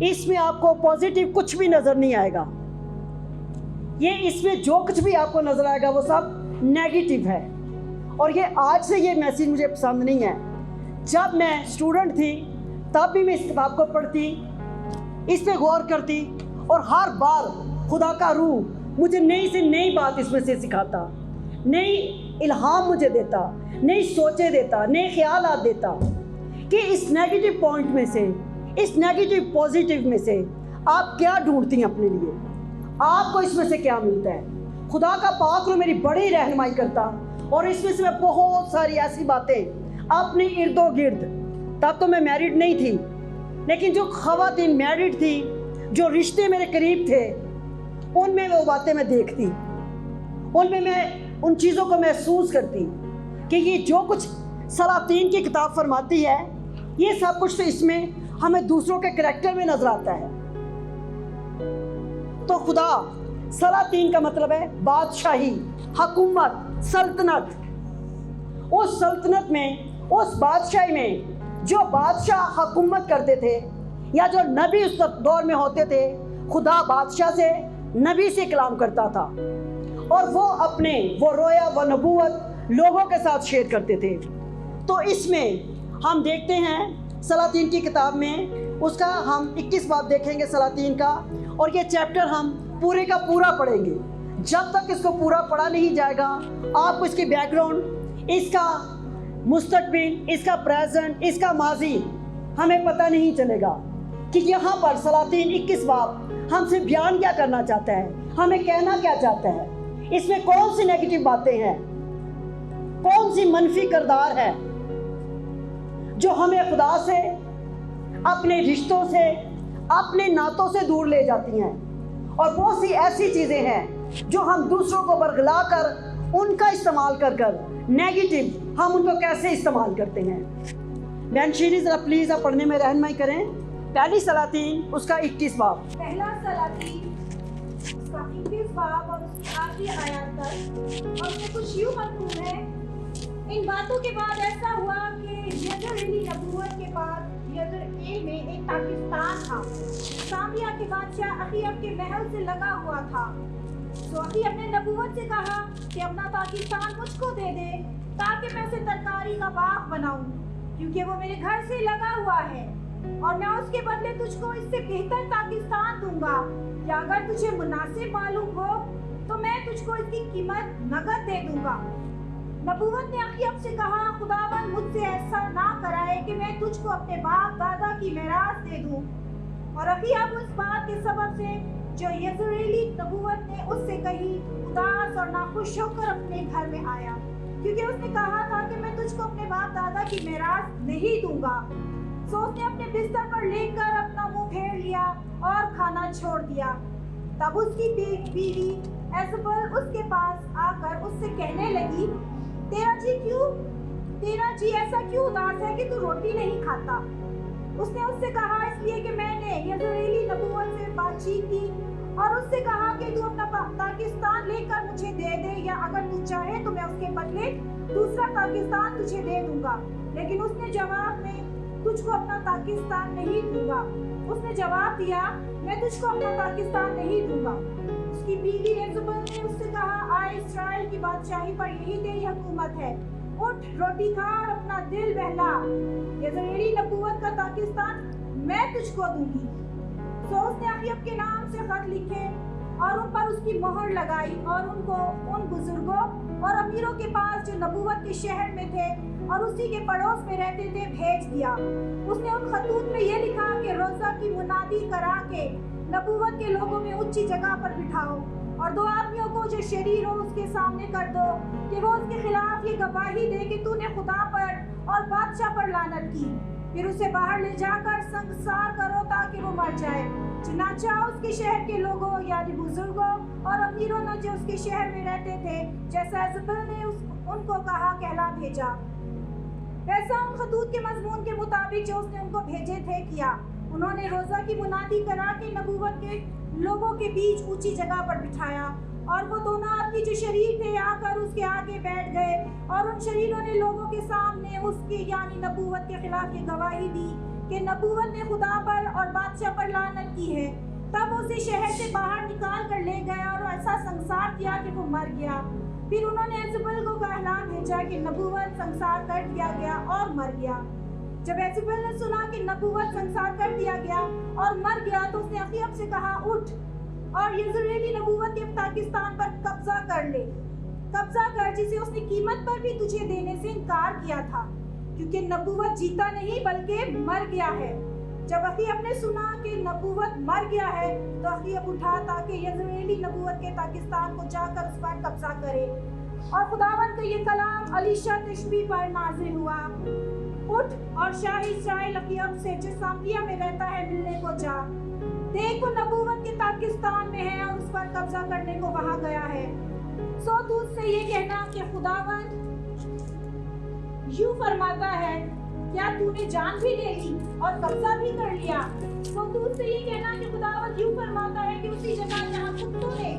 اس میں آپ کو پازیٹیو کچھ بھی نظر نہیں آئے گا. یہ اس میں جو کچھ بھی آپ کو نظر آئے گا وہ سب نیگیٹو ہے. اور یہ آج سے یہ میسیج مجھے پسند نہیں ہے. جب میں اسٹوڈنٹ تھی تب بھی میں اس کتاب کو پڑھتی, اس پہ غور کرتی, اور ہر بار خدا کا روح مجھے نئی سے نئی بات اس میں سے سکھاتا, نئی الہام مجھے دیتا, نئی سوچیں دیتا, نئے خیالات دیتا کہ اس نیگیٹو پوائنٹ میں سے, اس نیگیٹو پازیٹیو میں سے آپ کیا ڈھونڈتی ہیں اپنے لیے, آپ کو اس میں سے کیا ملتا ہے. خدا کا پاک روح میری بڑی رہنمائی کرتا, اور اس میں سے میں بہت ساری ایسی باتیں اپنے ارد و گرد, تب تو میں میرڈ نہیں تھی, لیکن جو خواتین میرڈ تھی, جو رشتے میرے قریب تھے, ان میں وہ باتیں میں دیکھتی, ان میں ان چیزوں کو محسوس کرتی کہ یہ جو کچھ سلاطین کی کتاب فرماتی ہے, یہ سب کچھ تو اس میں ہمیں دوسروں کے کریکٹر میں نظر آتا ہے. تو خدا سلاطین کا مطلب ہے بادشاہی, حکومت, سلطنت. اس سلطنت میں, اس بادشاہی میں جو بادشاہ حکومت کرتے تھے یا جو نبی اس دور میں ہوتے تھے, خدا بادشاہ سے, نبی سے کلام کرتا تھا, اور وہ اپنے وہ رویا و نبوت لوگوں کے ساتھ شیئر کرتے تھے. تو اس میں ہم دیکھتے ہیں سلاطین کی کتاب میں, اس کا ہم 21 باب دیکھیں گے سلاطین کا, اور یہ چیپٹر ہم پورے کا پورا پڑھیں گے. جب تک اس کو پورا پڑھا نہیں جائے گا, آپ کو اس کی بیک گراؤنڈ, اس کا مستقبل, اس کا پریزنٹ, اس کا ماضی ہمیں پتہ نہیں چلے گا کہ یہاں پر سلاطین 21 باب ہم سے بیان کیا کرنا چاہتا ہے, ہمیں کہنا کیا چاہتا ہے. اس میں کون سی نیگیٹو باتیں ہیں, کون سی منفی کردار ہے جو ہمیں خدا سے, اپنے رشتوں سے, اپنے ناتوں سے دور لے جاتی ہیں, اور بہت سی ایسی چیزیں ہیں جو ہم دوسروں کو برگلا کر, ان کا استعمال کر نیگیٹو ہم ان کو کیسے استعمال کرتے ہیں. بہن شیری ذرا پلیز آپ پڑھنے میں رہنمائی کریں. پہلی سلاطین اس کا 21 باب. پہلا سلاطین اس کا 21 باب اور اس کی آخری آیات تک, اور اس میں کچھ یوں مطلوب ہے. ان باتوں کے بعد ایسا ہوا کہ یزرعیلی نبوت کے بعد یزرعیل میں ایک پاکستان تھا. سامریہ کے بادشاہ اخیب کے محل سے لگا ہوا تھا. تو اخیب نے نبوت سے کہا کہ اپنا پاکستان مجھ کو دے دے تاکہ میں اسے ترکاری کا باغ بناؤں, کیونکہ وہ میرے گھر سے لگا ہوا ہے, اور میں اس کے بدلے تجھ کو اس سے بہتر پاکستان دوں گا, یا اگر تجھے مناسب معلوم ہو تو میں تجھ کو اس کی قیمت نقد دے دوں گا. نبوت نے اخیب سے کہا, خداوند مجھ سے ایسا نہ کرائے کہ میں تجھ کو اپنے باپ دادا کی میراث دے دوں. اور اخیب اس بات کے سبب سے جو یزرعیلی نبوت نے اس سے کہی اداس اور ناخوش ہو کر اپنے گھر میں آیا, کیونکہ اس نے کہا تھا کہ میں تجھ کو اپنے باپ دادا کی میراث نہیں دوں گا. سو اس نے اپنے بستر پر لے کر اپنا منہ پھیر لیا اور کھانا چھوڑ دیا. تب اس کی بیوی ایزبل اس کے پاس آ کر اس سے کہنے لگی, تیرا جی ایسا کیوں اداس ہے کہ تو روٹی نہیں کھاتا؟ اس نے اس سے کہا, اس لیے کہ میں نے یزرعیلی نبوت سے بات چیت کی اور اس سے کہا کہ تو اپنا پاکستان لے کر مجھے دے دے, یا اگر تو چاہے تو میں اس کے بدلے دوسرا پاکستان تجھے دے دوں گا. لیکن اس نے جواب میں تجھ کو اپنا پاکستان نہیں دوں گا. اس نے جواب دیا, میں تجھ کو اپنا پاکستان نہیں دوں گا. اس کی بیوی ایزبل نے اس سے کہا, آئے اسرائیل کی بادشاہی پر یہی تیری حکومت ہے, اٹھ روٹی کھا اور اپنا دل بہلا, یزرعیلی نبوت کا پاکستان میں تجھ کو دوں گی. سو اس نے اخیب کے نام سے خط لکھے اور ان پر اس کی مہر لگائی, اور ان کو ان بزرگوں اور امیروں کے پاس جو نبوت کے شہر میں تھے اور اسی کے پڑوس میں رہتے تھے بھیج دیا. اس نے ان خطوط میں یہ لکھا کہ روزہ کی منادی کرا کے نبوت کے لوگوں میں اونچی جگہ پر بٹھاؤ, اور دو آدمیوں کو جو شریر ہو اس کے سامنے کر دو کہ وہ اس کے خلاف یہ گواہی دے کہ تو نے خدا پر اور بادشاہ پر لعنت کی. پھر اسے باہر لے جا کر سنگسار کرو تاکہ وہ مر جائے. چنانچہ اس کے شہر کے لوگوں یعنی بزرگوں اور امیروں نے جو اس کے شہر میں رہتے تھے, جیسا ایزبل نے ان کو کہا کہلا بھیجا, ویسا ان خطوط کے مضمون کے مطابق جو اس نے ان کو بھیجے تھے کیا. انہوں نے روزہ کی منادی کرا کے نبوت کے لوگوں کے بیچ اونچی جگہ پر بٹھایا, اور وہ دونوں آدمی جو شریر تھے آ کر اس کے آگے بیٹھ گئے, اور ان شریروں نے لوگوں کے سامنے اس کی یعنی نبوت کے خلاف یہ گواہی دی कि नबूवत ने खुदा पर और बादशाह पर लानत की है। तब वो उसे शहर से बाहर निकाल कर ले गया और ऐसा संसार किया कि वो मर गया। फिर उन्होंने एजबेल को ऐलान भेजा कि नबूवत संसार कर दिया गया और मर गया। जब एजबेल ने सुना कि नबूवत संसार कर दिया गया और मर गया तो उसने अखीयब से कहा, उठ और यज़रेली नबूवत के पाकिस्तान पर कब्जा कर ले, कब्जा कर, जिसे उसने कीमत पर भी तुझे देने से इनकार किया था, क्योंकि नबूवत जीता नहीं बल्कि मर गया है। जब अखीयब ने सुना कि नबूवत मर गया है तो अखीयब उठा ताकि यज़रेली नबूवत के पाकिस्तान को जाकर उस पर कब्जा करे। और खुदावंद का ये कलाम अलीशा तिशबी पर नाज़िल हुआ, उठ और शाही इस्राएल अखीयब से जो सामरिया में रहता है मिलने को जा। देख वो नबूवत के पाकिस्तान में है और उस पर कब्जा करने को वहां गया है। सो तू उससे ये कहना कि खुदावंद यूं फरमाता है, क्या तूने जान भी ले ली और कब्जा भी कर लिया? तो तू उससे ये कहना कि खुदावंद यूं फरमाता है कि उसी जगह जहां कुत्तों ने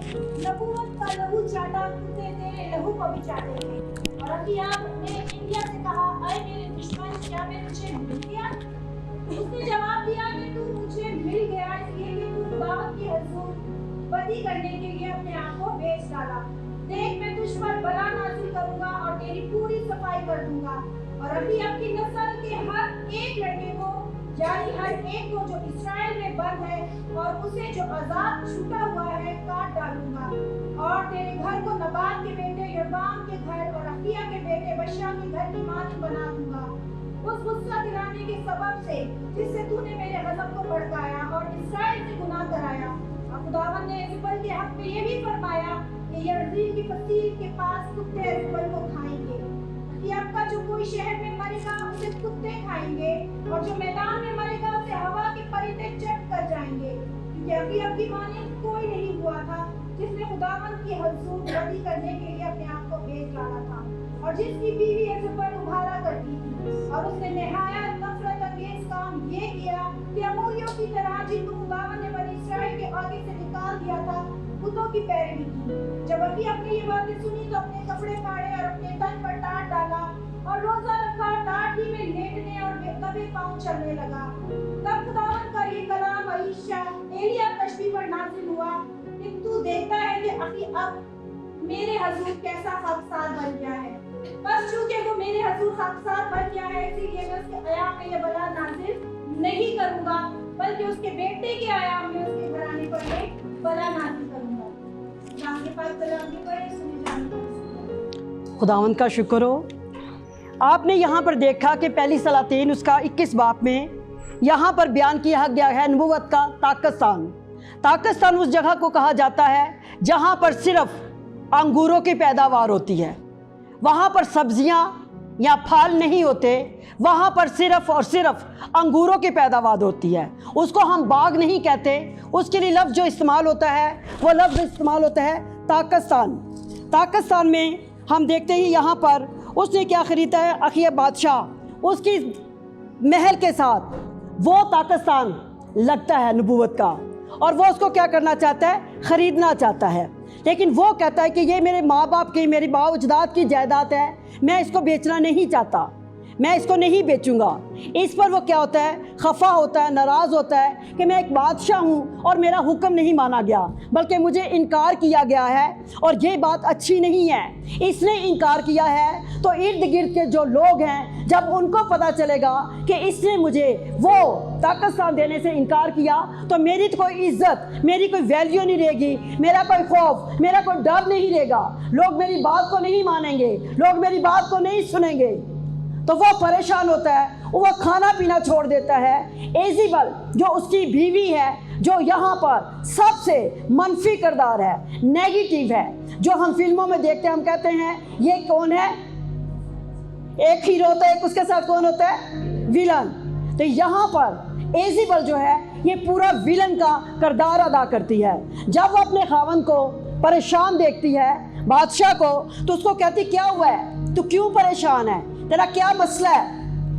नबूवत का लहू चाटा, कुत्ते तेरे लहू को भी चाटेंगे। और अखीयब ने इंडिया से कहा, अरे मेरे दुश्मन, क्या मैं तुझे मिल गया? उसने जवाब दिया कि तू मुझे मिल गया इसलिए कि तू खुदावंद की हुजूर बदी करने के लिए अपने आप को बेच डाला। देख मैं तुझ पर बला नाज़िल करूंगा और तेरी पूरी सफाई कर दूंगा और अखीयब की नस्ल के हर एक लड़के को, यानी हर एक को जो इस्राएल में बंद है और उसे जो आजाद छूटा हुआ है, काट डालूंगा। और तेरे घर को नबात के बेटे यरबाम के घर और अखिया के बेटे बशा के घर की मानी बना दूंगा, उस गुस्सा गिराने के सबब से जिससे तूने मेरे गज़ब को भड़काया और इस्राएल से गुनाह कराया। और खुदावंद ने एजबेल के हक में ये भी फरमाया कि यरदील की फसील के पास कुत्ते एजबेल को खाएंगे, कि आपका जो कोई शहर में मरेगा उसे कुत्ते खाएंगे और जो मैदान में मरेगा उसे हवा के परिंदे चट कर जाएंगे, क्योंकि अखीयब की माने कोई नहीं हुआ था जिसने खुदावंद की हुजूर बदी करने के लिए अपने आप को बेच डाला था और जिसकी बीवी एजबेल उभारा करती थी। और उसने नहायत नफरत अंगेज काम ये किया कि अमोरियों की तरह जिनको खुदावंद ने बनी इस्राएल के आगे से निकाल दिया था, बुतों की पैरवी की। जब अखीयब ने ये बातें सुनी तो अपने कपड़े फाड़े और अपने तन पर टाट डाला और रोजा रखा, टाट ही में लेटने और बेकबे पांव चलने लगा। तब खुदावंद का ये कलाम अलीशा एलिया तिशबी पर नाज़िल हुआ कि तू देखता है कि अखीयब मेरे हुजूर कैसा खाकसार बन गया है। बस चूंकि वो मेरे हुजूर खाकसार बन गया है इसलिए मैं उसके आयाम में ये बला नाज़िल नहीं करूंगा, बल्कि उसके बेटे के आयाम में उसके घराने पर ये बला नाज़िल करूंगा। खुदावंद का शुक्र हो। आपने यहाँ पर देखा कि पहली सलातीन उसका 21 बाब में यहाँ पर बयान किया गया है नबूवत का ताकस्तान। ताकस्तान उस जगह को कहा जाता है जहाँ पर सिर्फ अंगूरों की पैदावार होती है, वहाँ पर सब्जियाँ या फल नहीं होते, वहाँ पर सिर्फ और सिर्फ अंगूरों की पैदावार होती है। उसको हम बाग नहीं कहते, उसके लिए लफ्ज़ जो इस्तेमाल होता है वो लफ्ज़ इस्तेमाल होता है ताकस्तान। ताकस्तान में हम देखते ही यहाँ पर उसने क्या ख़रीदा है, अखीयब बादशाह उसकी महल के साथ वो ताकस्तान लगता है नबूवत का, और वो उसको क्या करना चाहता है, ख़रीदना चाहता है। लेकिन वो कहता है कि ये मेरे माँ बाप की, मेरी बाप अजदाद की जायदाद है, मैं इसको बेचना नहीं चाहता, मैं इसको नहीं बेचूंगा। इस पर वो क्या होता है, खफा होता है, नाराज़ होता है कि मैं एक बादशाह हूँ और मेरा हुक्म नहीं माना गया, बल्कि मुझे इनकार किया गया है और ये बात अच्छी नहीं है। इसने इनकार किया है तो इर्द गिर्द के जो लोग हैं, जब उनको पता चलेगा कि इसने मुझे वो ताकस्तान देने से इनकार किया तो मेरी तो कोई इज्जत, मेरी कोई वैल्यू नहीं रहेगी, मेरा कोई खौफ, मेरा कोई डर नहीं रहेगा, लोग मेरी बात को नहीं मानेंगे, लोग मेरी बात को नहीं सुनेंगे। तो वो परेशान होता है, वो खाना पीना छोड़ देता है। एजेबल जो उसकी बीवी है, जो यहाँ पर सबसे मनफी किरदार है, नेगेटिव है, जो हम फिल्मों में देखते हैं, हम कहते हैं ये कौन है, एक हीरो होता है, एक उसके साथ कौन होता है, विलन। तो यहाँ पर एजेबल जो है ये पूरा विलन का किरदार अदा करती है। जब वो अपने खावन को परेशान देखती है, बादशाह को, तो उसको कहती क्या हुआ है, तू क्यों परेशान है, तेरा क्या मसला है।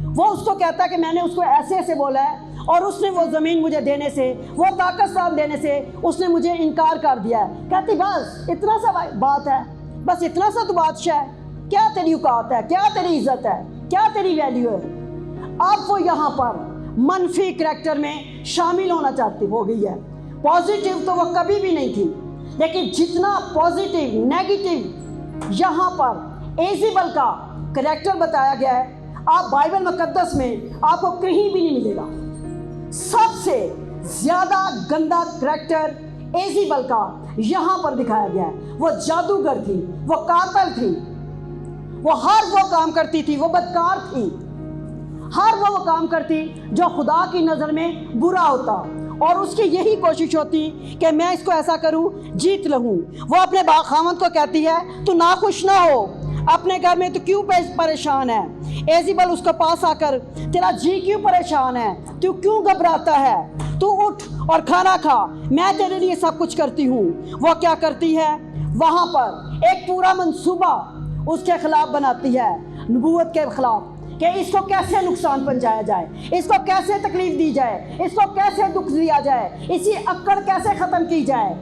वो उसको कहता है कि मैंने उसको ऐसे ऐसे बोला है और उसने वो ज़मीन मुझे देने से, वो ताकस्तान देने से उसने मुझे इनकार कर दिया है। कहती बस इतना सा बात है, बस इतना सा तो बादशाह है, क्या तेरी औकात है, क्या तेरी इज्जत है, क्या तेरी वैल्यू है। अब वो यहाँ पर मनफी करैक्टर में शामिल होना चाहती हो गई है। पॉजिटिव तो वो कभी भी नहीं थी, लेकिन जितना पॉजिटिव नेगेटिव यहाँ पर एजेबल का करैक्टर बताया गया है, आप बाइबल मुकद्दस में आपको कहीं भी नहीं मिलेगा। सबसे ज़्यादा गंदा करैक्टर एजेबल का यहाँ पर दिखाया गया है। वो जादूगर थी, वो कातल थी, वो हर वो काम करती थी, वो बदकार थी, हर वो काम करती जो खुदा की नज़र में बुरा होता, और उसकी यही कोशिश होती कि मैं इसको ऐसा करूं, जीत लूं। वो अपने खामद को कहती है तू नाखुश ना हो, अपने घर में तो क्यों परेशान है। एजेबल उसके पास आकर तेरा जी क्यों परेशान है, तू क्यों घबराता है, तू उठ और खाना खा, मैं तेरे लिए सब कुछ करती हूँ। वो क्या करती है, वहाँ पर एक पूरा मंसूबा उसके खिलाफ बनाती है, नबूवत के खिलाफ, कि इसको कैसे नुकसान पहुंचाया जाए, इसको कैसे तकलीफ दी जाए, इसको कैसे दुख दिया जाए, इसी अक्कड़ कैसे ख़त्म की जाए।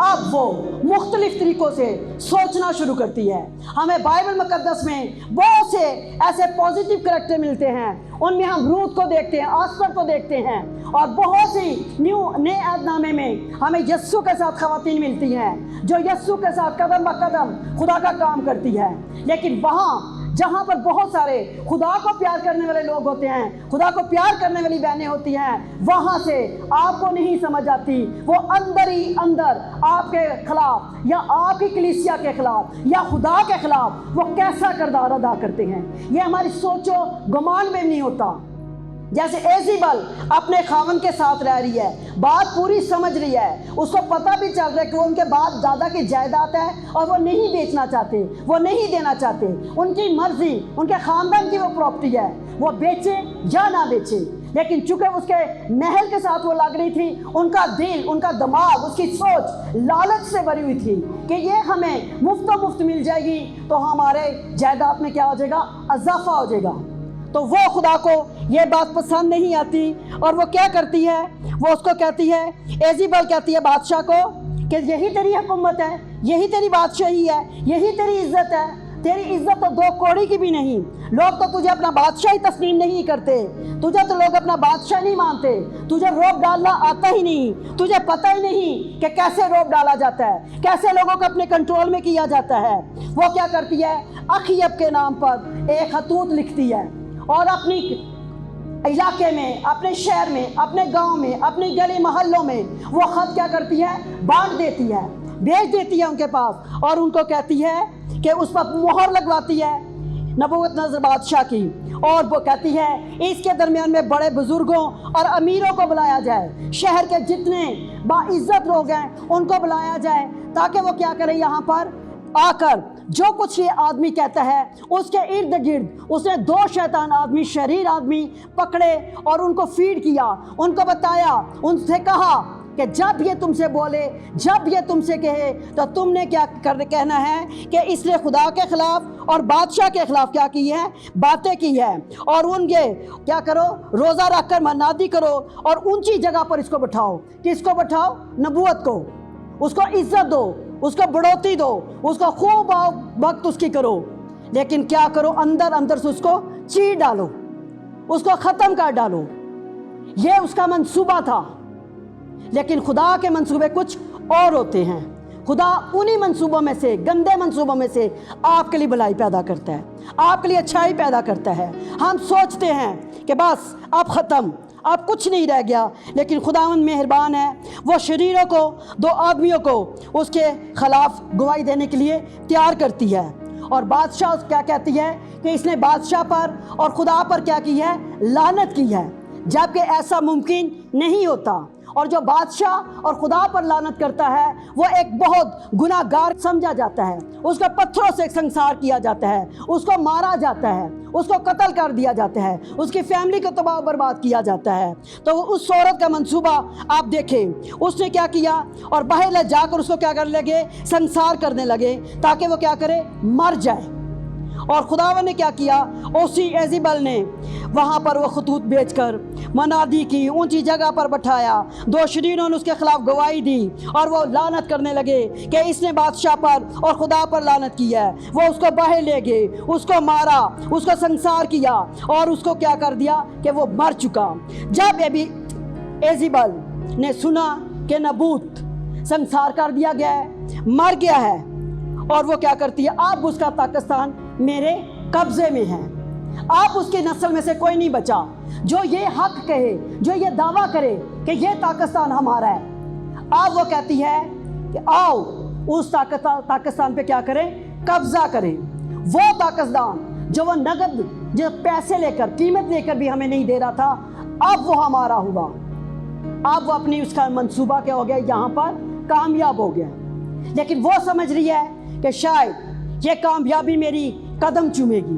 अब वो मुख्तलिफ तरीक़ों से सोचना शुरू करती है। हमें बाइबल मुकद्दस में बहुत से ऐसे पॉजिटिव करैक्टर मिलते हैं, उनमें हम रूत को देखते हैं, आस्तर को देखते हैं, और बहुत सी नए अहदनामे में हमें यस्सु के साथ ख़वातीन मिलती हैं जो यस्सु के साथ कदम ब कदम खुदा का काम करती है। लेकिन वहाँ जहाँ पर बहुत सारे खुदा को प्यार करने वाले लोग होते हैं, खुदा को प्यार करने वाली बहनें होती हैं, वहाँ से आपको नहीं समझ आती वो अंदर ही अंदर आपके खिलाफ या आपकी कलीसिया के खिलाफ या खुदा के खिलाफ वो कैसा किरदार अदा करते हैं। ये हमारी सोचो गुमान में नहीं होता। जैसे एजेबल अपने खावन के साथ रह रही है, बात पूरी समझ रही है, उसको पता भी चल रहा है कि वो उनके बाद ज़्यादा की जायदाद है और वो नहीं बेचना चाहते, वो नहीं देना चाहते, उनकी मर्जी, उनके ख़ानदान की वो प्रॉपर्टी है, वो बेचे या ना बेचे। लेकिन चूँकि उसके महल के साथ वो लग रही थी, उनका दिल, उनका दिमाग, उसकी सोच लालच से भरी हुई थी कि ये हमें मुफ्त मिल जाएगी तो हमारे जायदाद में क्या हो जाएगा, इजाफा हो जाएगा। तो वो खुदा को ये बात पसंद नहीं आती, और वो क्या करती है, वो उसको कहती है, एजेबल कहती है बादशाह को कि यही तेरी हुकूमत है, यही तेरी बादशाही है, यही तेरी इज्जत है, तेरी इज्जत तो दो कौड़ी की भी नहीं, लोग तो तुझे अपना बादशाह ही तस्लीम नहीं करते, तुझे तो लोग अपना बादशाह नहीं मानते, तुझे रोब डालना आता ही नहीं, तुझे पता ही नहीं कि कैसे रोब डाला जाता है, कैसे लोगों को अपने कंट्रोल में किया जाता है। वो क्या करती है, अखयब के नाम पर एक खतूत लिखती है और अपनी इलाके में, अपने शहर में, अपने गांव में, अपनी गली मोहल्लों में वो ख़त क्या करती है, बांट देती है, भेज देती है उनके पास, और उनको कहती है कि उस पर मोहर लगवाती है नबूवत नज़र बादशाह की, और वो कहती है इसके दरमियान में बड़े बुज़ुर्गों और अमीरों को बुलाया जाए, शहर के जितने बाइज़्ज़त लोग हैं उनको बुलाया जाए, ताकि वो क्या करें, यहाँ पर आकर जो कुछ ये आदमी कहता है उसके इर्द गिर्द उसने दो शैतान आदमी, शरीर आदमी पकड़े और उनको फीड किया, उनको बताया, उनसे कहा कि जब ये तुमसे बोले, जब ये तुमसे कहे तो तुमने क्या कहना है कि इसने खुदा के ख़िलाफ़ और बादशाह के ख़िलाफ़ क्या की है, बातें की है, और उनके क्या करो, रोज़ा रख कर मनादी करो और ऊंची जगह पर इसको बिठाओ। किसको बिठाओ, नबूवत को, उसको इज़्ज़त दो, उसको बढ़ोतरी दो, उसको खूब वक्त उसकी करो, लेकिन क्या करो, अंदर अंदर से उसको चीर डालो, उसको ख़त्म कर डालो। ये उसका मंसूबा था। लेकिन खुदा के मंसूबे कुछ और होते हैं। खुदा उन्हीं मंसूबों में से, गंदे मंसूबों में से आपके लिए भलाई पैदा करता है, आपके लिए अच्छाई पैदा करता है। हम सोचते हैं कि बस अब ख़त्म, अब कुछ नहीं रह गया, लेकिन खुदावंद मेहरबान है, वो शरीरों को, दो आदमियों को उसके ख़िलाफ़ गवाही देने के लिए तैयार करती है। और बादशाह क्या कहती है कि इसने बादशाह पर और खुदा पर क्या की है, लानत की है, जबकि ऐसा मुमकिन नहीं होता। और जो बादशाह और खुदा पर लानत करता है वो एक बहुत गुनाहगार समझा जाता है, उसको पत्थरों से संसार किया जाता है, उसको मारा जाता है, उसको कत्ल कर दिया जाता है, उसकी फैमिली को तबाह बर्बाद किया जाता है। तो उस औरत का मंसूबा आप देखें, उसने क्या किया, और बाहर ले जाकर उसको क्या करने लगे, संसार करने लगे, ताकि वो क्या करे, मर जाए। اور خداوند نے کیا کیا، اسی ایزیبل نے وہاں پر وہ خطوط بیچ کر منادی کی، اونچی جگہ پر بٹھایا، دوشرینوں نے اس کے خلاف گواہی دی اور وہ لعنت کرنے لگے کہ اس نے بادشاہ پر اور خدا پر لعنت کی ہے۔ وہ اس کو باہر لے گئے، اس کو مارا، اس کو سنسار کیا اور اس کو کیا کر دیا کہ وہ مر چکا۔ جب ایزیبل نے سنا کہ نبوت سنسار کر دیا گیا ہے، مر گیا ہے، اور وہ کیا کرتی ہے، اب اس کا پاکستان میرے قبضے میں ہے، اب اس کی نسل میں سے کوئی نہیں بچا جو یہ حق کہے، جو یہ دعویٰ کرے کہ یہ پاکستان ہمارا ہے۔ اب وہ کہتی ہے کہ آؤ اس پاکستان پہ کیا کریں، قبضہ کریں۔ وہ پاکستان جو وہ نقد، جو پیسے لے کر، قیمت لے کر بھی ہمیں نہیں دے رہا تھا، اب وہ ہمارا ہوا۔ اب وہ اپنی اس کا منصوبہ کیا ہو گیا، یہاں پر کامیاب ہو گیا۔ لیکن وہ سمجھ رہی ہے کہ شاید یہ کامیابی میری قدم چومے گی،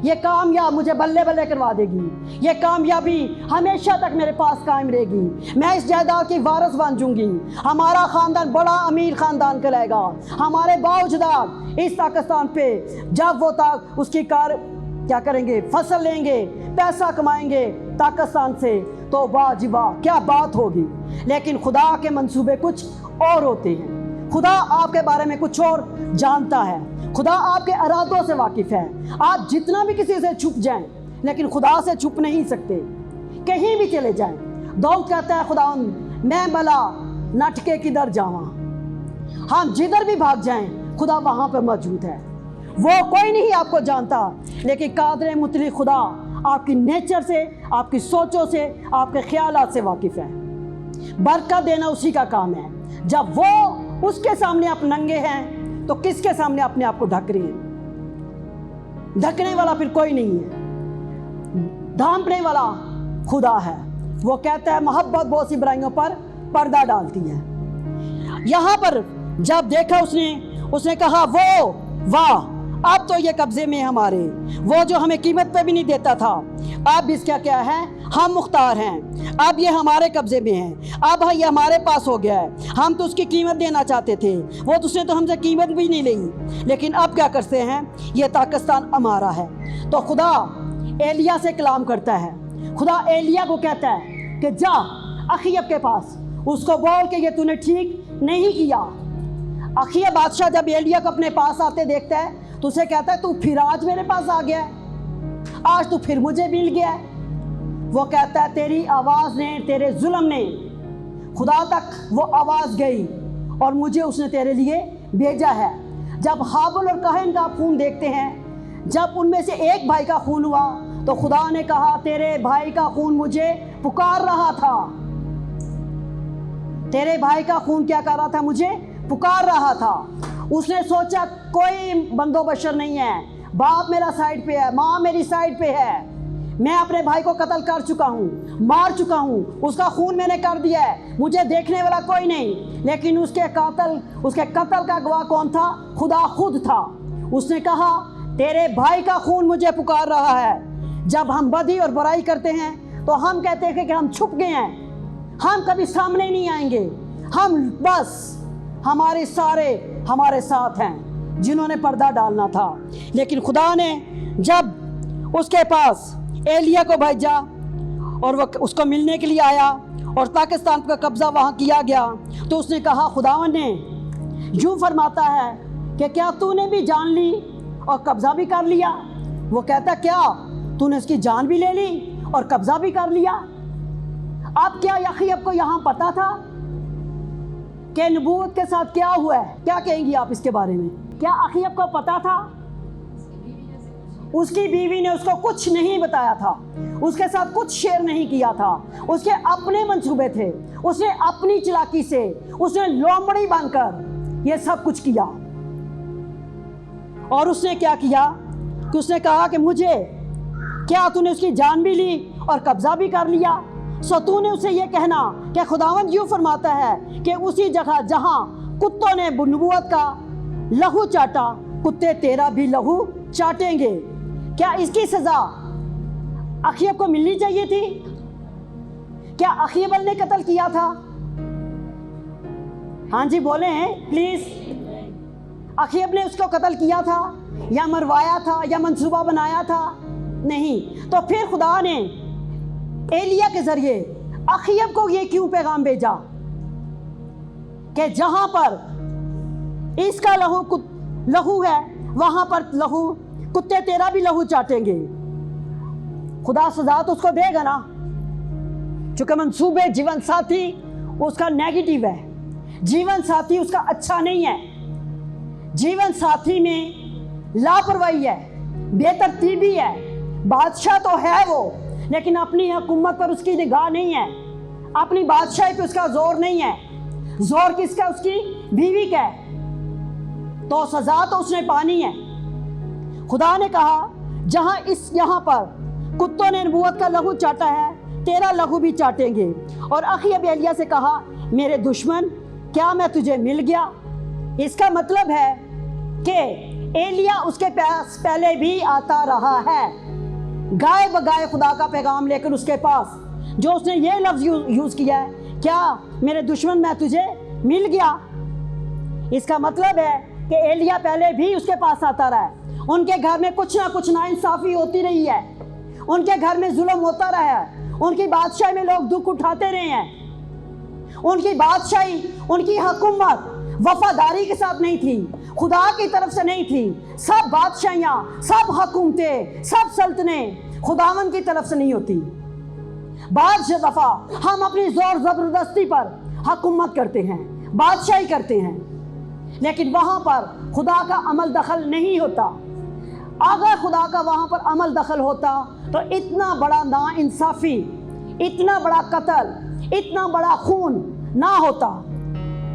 یہ کامیاب مجھے بلے بلے کروا دے گی، یہ کامیابی ہمیشہ تک میرے پاس قائم رہے گی، میں اس جائیداد کی وارث بن جوں گی، ہمارا خاندان بڑا امیر خاندان کہلائے گا، ہمارے باوجداد اس پاکستان پہ جب وہ اس کی کیا کریں گے، فصل لیں گے، پیسہ کمائیں گے پاکستان سے، تو واہ جی واہ کیا بات ہوگی۔ لیکن خدا کے منصوبے کچھ اور ہوتے ہیں، خدا آپ کے بارے میں کچھ اور جانتا ہے، خدا آپ کے ارادوں سے واقف ہے۔ آپ جتنا بھی کسی سے چھپ جائیں لیکن خدا سے چھپ نہیں سکتے، کہیں بھی چلے جائیں۔ داؤد کہتا ہے خداوند میں بھلا نٹھ کے کدھر جاواں، ہم جدھر بھی بھاگ جائیں خدا وہاں پہ موجود ہے۔ وہ کوئی نہیں آپ کو جانتا، لیکن قادر مطلق خدا آپ کی نیچر سے، آپ کی سوچوں سے، آپ کے خیالات سے واقف ہے۔ برکت دینا اسی کا کام ہے۔ جب وہ اس کے سامنے آپ ننگے ہیں تو کس کے سامنے اپنے آپ کو ڈھک رہے ہیں؟ ڈھکنے والا پھر کوئی نہیں ہے، ڈھانپنے والا خدا ہے۔ وہ کہتا ہے محبت بہت سی برائیوں پر پردہ ڈالتی ہے۔ یہاں پر جب دیکھا اس نے کہا وہ واہ اب تو یہ قبضے میں ہمارے، وہ جو ہمیں قیمت پہ بھی نہیں دیتا تھا، اب اس کیا ہے، ہم مختار ہیں، اب یہ ہمارے قبضے میں ہیں، اب یہ ہمارے پاس ہو گیا ہے، ہم تو اس کی قیمت دینا چاہتے تھے، وہ تو اس نے تو ہم سے قیمت بھی نہیں لی، لیکن اب کیا کرتے ہیں، یہ پاکستان ہمارا ہے۔ تو خدا ایلیا سے کلام کرتا ہے، خدا ایلیا کو کہتا ہے کہ جا اخیب کے پاس، اس کو بول کہ یہ تو نے ٹھیک نہیں کیا۔ اخیب بادشاہ جب ایلیا کو اپنے پاس آتے دیکھتا ہے تو اسے کہتا ہے تو پھر آج میرے پاس آ گیا ہے، آج تو پھر مجھے مل گیا ہے۔ وہ کہتا ہے تیری آواز نے، تیرے ظلم نے خدا تک وہ آواز گئی اور مجھے اس نے تیرے لیے بھیجا ہے۔ جب ہابل اور قاہین کا خون دیکھتے ہیں، جب ان میں سے ایک بھائی کا خون ہوا تو خدا نے کہا تیرے بھائی کا خون مجھے پکار رہا تھا، تیرے بھائی کا خون کیا کر رہا تھا، مجھے پکار رہا تھا۔ اس نے سوچا کوئی بندوبشر نہیں ہے، باپ میرا سائڈ پہ ہے، ماں میری سائڈ پہ ہے، میں اپنے بھائی کو قتل کر چکا ہوں، مار چکا ہوں، اس کا خون میں نے کر دیا ہے، مجھے دیکھنے والا کوئی نہیں۔ لیکن اس کے قتل کا گواہ کون تھا؟ خدا خود تھا۔ اس نے کہا تیرے بھائی کا خون مجھے پکار رہا ہے۔ جب ہم بدی اور برائی کرتے ہیں تو ہم کہتے ہیں کہ ہم چھپ گئے ہیں، ہم کبھی سامنے نہیں آئیں گے، ہم بس ہمارے سارے ہمارے ساتھ ہیں جنہوں نے پردہ ڈالنا تھا۔ لیکن خدا نے جب اس کے پاس ایلیا کو بھیجا اور وہ اس کو ملنے کے لیے آیا اور پاکستان کا قبضہ وہاں کیا گیا، تو اس نے کہا خداوند نے یوں فرماتا ہے کہ کیا تو نے بھی جان لی اور قبضہ بھی کر لیا؟ وہ کہتا کیا تو نے اس کی جان بھی لے لی اور قبضہ بھی کر لیا؟ اب کیا اخیب کو یہاں پتا تھا کہ نبوت کے ساتھ کیا ہوا ہے؟ کیا کہیں گی آپ اس کے بارے میں؟ کیا اخیب کو پتا تھا؟ اس کی بیوی نے اس کو کچھ نہیں بتایا تھا، اس کے ساتھ کچھ شیئر نہیں کیا تھا، اس کے اپنے منصوبے تھے، اس نے اپنی چلاکی سے، اس نے لومڑی بن کر یہ سب کچھ کیا۔ اور اس نے کیا کیا کہ اس نے کہا کہ مجھے کیا تو نے اس کی جان بھی لی اور قبضہ بھی کر لیا؟ سو تو نے اسے یہ کہنا کہ خداوند یوں فرماتا ہے کہ اسی جگہ جہاں کتوں نے نبوت کا لہو چاٹا، کتے تیرا بھی لہو چاٹیں گے۔ کیا اس کی سزا اخیب کو ملنی چاہیے تھی؟ کیا اخیبل نے قتل کیا تھا؟ ہاں جی بولیں پلیز، اخیب نے اس کو قتل کیا تھا या मरवाया था या मंसूबा बनाया था? नहीं। तो फिर खुदा ने एलिया के जरिए अखयब को ये क्यों पैगाम भेजा कि जहां पर इसका लहू है वहां पर लहू, कुत्ते तेरा भी लहू चाटेंगे। खुदा सजा तो उसको देगा ना, चूंकि मंसूबे जीवन साथी उसका नेगेटिव है, जीवन साथी उसका अच्छा नहीं है, जीवन साथी में लापरवाही है, बेतरतीबी है। बादशाह तो है वो, लेकिन अपनी हुकूमत पर उसकी निगाह नहीं है, अपनी बादशाही पे उसका जोर नहीं है। जोर किसका? उसकी बीवी का है। तो सजा तो उसने पानी है। खुदा ने कहा जहां यहाँ पर कुत्तों ने नबूवत का लहू चाटा है, तेरा लहू भी चाटेंगे। और अखयब एलिया से कहा, मेरे दुश्मन, क्या मैं तुझे मिल गया? इसका मतलब है कि एलिया उसके पास पहले भी आता रहा है, गाय बगाए खुदा का पैगाम लेकर उसके पास। जो उसने ये लफ्ज़ यूज़ किया है, क्या मेरे दुश्मन मैं तुझे मिल गया, इसका मतलब है कि एलिया पहले भी उसके पास आता रहा है। उनके घर में कुछ ना कुछ नाइंसाफ़ी होती रही है, उनके घर में जुल्म होता रहा है, उनकी बादशाही में लोग दुख उठाते रहे हैं। उनकी बादशाही, उनकी हुकूमत वफादारी के साथ नहीं थी, खुदा की तरफ से नहीं थी। सब बादशाहियाँ, सब हुकूमतें, सब सल्तनें खुदावन की तरफ से नहीं होती। बाज़ दफ़ा हम अपनी ज़ोर ज़बरदस्ती पर हुकूमत करते हैं, बादशाही करते हैं, लेकिन वहाँ पर खुदा का अमल दखल नहीं होता। अगर खुदा का वहाँ पर अमल दखल होता तो इतना बड़ा नाइंसाफ़ी, इतना बड़ा कत्ल, इतना बड़ा खून ना होता।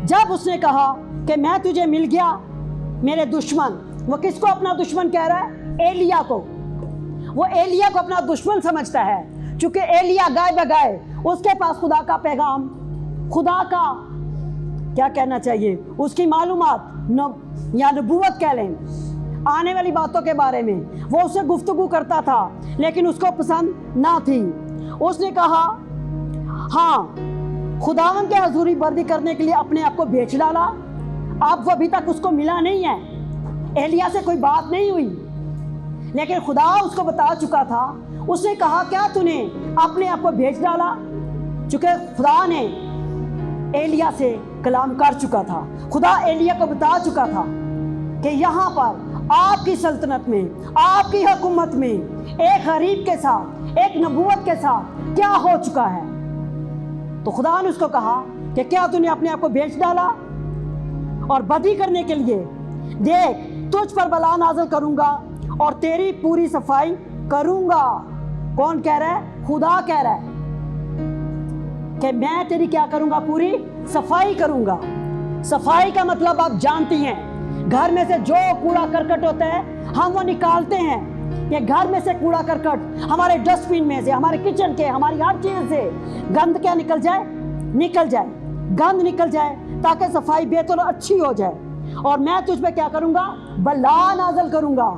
जब उसने कहा कि मैं तुझे मिल गया मेरे दुश्मन, वो किसको अपना दुश्मन कह रहा है? एलिया को। वो एलिया को अपना दुश्मन समझता है, चूँकि एलिया गाय बगाए उसके पास खुदा का पैगाम, खुदा का क्या कहना चाहिए, उसकी मालूमात या नबूवत कह लें, आने वाली बातों के बारे में वो उससे गुफ्तगू करता था, लेकिन उसको पसंद ना थी। उसने कहा, हाँ, खुदावन के हजूरी बर्दी करने के लिए अपने आप को बेच डाला। अब वो अभी तक उसको मिला नहीं है, एलिया से कोई बात नहीं हुई, लेकिन खुदा उसको बता चुका था। उसने कहा, क्या तूने अपने आप को बेच डाला? चूँकि खुदा ने एलिया से कलाम कर चुका था, खुदा एलिया को बता चुका था कि यहाँ पर आपकी सल्तनत में, आपकी हुकूमत में एक गरीब के साथ, एक नबूवत के साथ क्या हो चुका है। तो खुदा ने उसको कहा कि क्या तूने अपने आप को बेच डाला और बदी करने के लिए? देख, तुझ पर बला नाज़िल करूँगा और तेरी पूरी सफाई करूँगा। कौन कह रहा है? खुदा कह रहा है कि मैं तेरी क्या करूँगा? पूरी सफाई करूँगा। सफाई का मतलब आप जानती हैं, घर में से जो कूड़ा करकट होता है हम वो निकालते हैं। ये घर में से कूड़ा करकट हमारे डस्टबिन में से, हमारे किचन के, हमारी हर चीज़ से गंद क्या निकल जाए, गंद निकल जाए, ताकि सफाई बेहतर और अच्छी हो जाए। और मैं तुझ पे क्या करूँगा? बला नाज़िल करूँगा।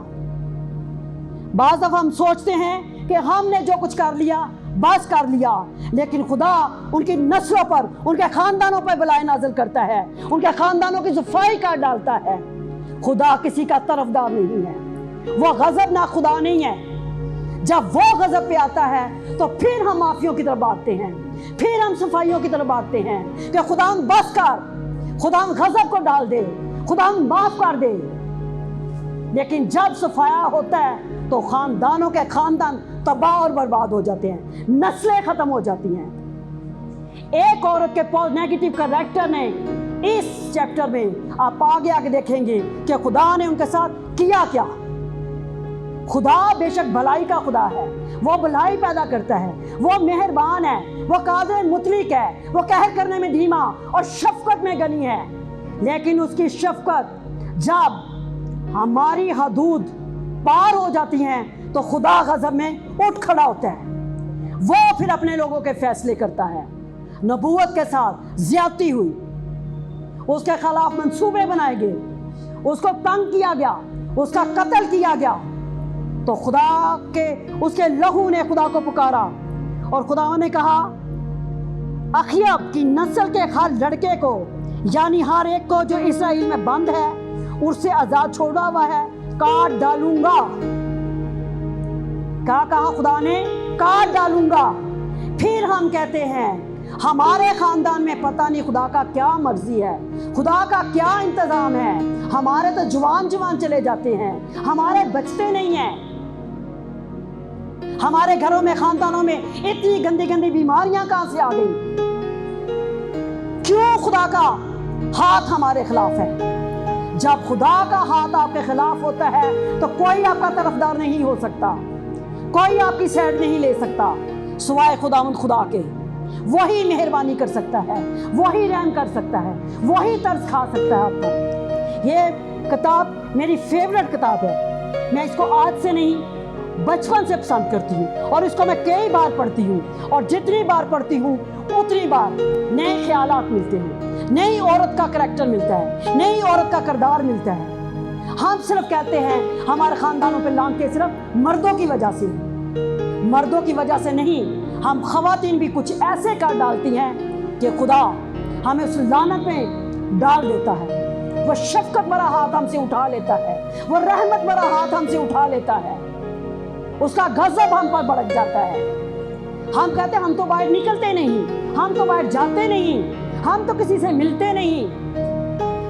बाज़ दफ़ा हम सोचते हैं कि हमने जो कुछ कर लिया बस कर लिया, लेकिन खुदा उनकी नस्लों पर, उनके ख़ानदानों पर बलाएं नाज़िल करता है, उनके ख़ानदानों की सफाई कर डालता है। खुदा किसी का तरफदार नहीं है, वो गज़ब ना खुदा नहीं है। जब वो गज़ब पे आता है तो फिर हम माफियों की तरफ भागते हैं, फिर हम सफाइयों की तरफ भागते हैं कि खुदा बस कर, खुदा गज़ब को डाल दे, खुदा माफ़ कर दे। लेकिन जब सफाया होता है तो ख़ानदानों के ख़ानदान तबाह और बर्बाद हो जाते हैं, नस्लें ख़त्म हो जाती हैं। एक औरत के नेगेटिव कैरेक्टर ने इस चैप्टर में आप आगे देखेंगे कि खुदा ने उनके साथ किया क्या। खुदा बेशक भलाई का खुदा है, वो भलाई पैदा करता है, वो मेहरबान है, वो कादिर मुतलिक है, वो कहर करने में धीमा और शफकत में गनी है। लेकिन उसकी शफकत जब हमारी हदूद पार हो जाती हैं तो खुदा गज़ब में उठ खड़ा होता है। वो फिर अपने लोगों के फैसले करता है। नबूवत के साथ ज्यादती हुई, उसके खिलाफ मंसूबे बनाए गए, उसको तंग किया गया, उसका कत्ल किया गया, तो खुदा के उसके लहू ने खुदा को पुकारा और खुदा ने कहा, अखयब की नस्ल के हर लड़के को, यानी हर एक को जो इसराइल में बंद है, उससे आज़ाद छोड़ा हुआ है, काट डालूंगा। क्या कहा खुदा ने? काट डालूंगा। फिर हम कहते हैं हमारे खानदान में पता नहीं खुदा का क्या मर्जी है, खुदा का क्या इंतजाम है। हमारे तो जवान जवान चले जाते हैं, हमारे बचते नहीं हैं। हमारे घरों में, खानदानों में इतनी गंदी गंदी बीमारियां कहां से आ गई? क्यों? खुदा का हाथ हमारे खिलाफ है। जब खुदा का हाथ आपके खिलाफ होता है तो कोई आपका तरफदार नहीं हो सकता, कोई आपकी साइड नहीं ले सकता सिवाय खुदावंद खुदा के। वही मेहरबानी कर सकता है, वही रहम कर सकता है, वही तरस खा सकता है आप पर। ये किताब मेरी फेवरेट किताब है। मैं इसको आज से नहीं, बचपन से पसंद करती हूँ और इसको मैं कई बार पढ़ती हूँ, और जितनी बार पढ़ती हूँ उतनी बार नए ख्यालात मिलते हैं, नई औरत का करैक्टर मिलता है, नई औरत का किरदार मिलता है। हम सिर्फ कहते हैं हमारे खानदानों पे लानते सिर्फ मर्दों की वजह से, मर्दों की वजह से नहीं। हम खवातीन भी कुछ ऐसे कर डालती हैं कि खुदा हमें उस लानत में डाल देता है। वो शफकत भरा हाथ हमसे उठा लेता है, वो रहमत भरा हाथ हमसे उठा लेता है, उसका गजब हम पर भड़क जाता है। हम कहते हैं हम तो बाहर निकलते नहीं, हम तो बाहर जाते नहीं, हम तो किसी से मिलते नहीं,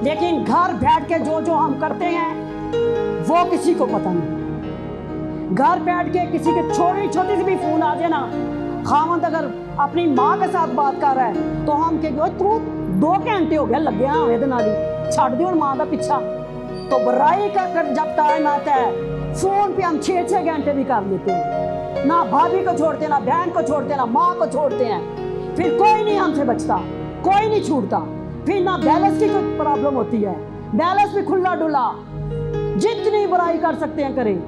लेकिन घर बैठ के जो जो हम करते हैं वो किसी को पता नहीं। घर बैठ के किसी के छोटी छोटी सी भी फोन आ जाए ना, खामद अगर अपनी माँ के साथ बात कर रहा है तो हम कहेंगे तू 2 घंटे हो गया लगे हाँ छड़ दियो माँ का पीछा। तो बुराई का जब टाइम आता है फोन पे हम 6-6 घंटे भी कर लेते हैं, ना भाभी को छोड़ते, ना बहन को छोड़ते, ना माँ को छोड़ते हैं। फिर कोई नहीं हमसे बचता, कोई नहीं छूटता। फिर ना बैलेंस की कोई प्रॉब्लम होती है, बैलेंस भी खुला डुला, जितनी बुराई कर सकते हैं करें।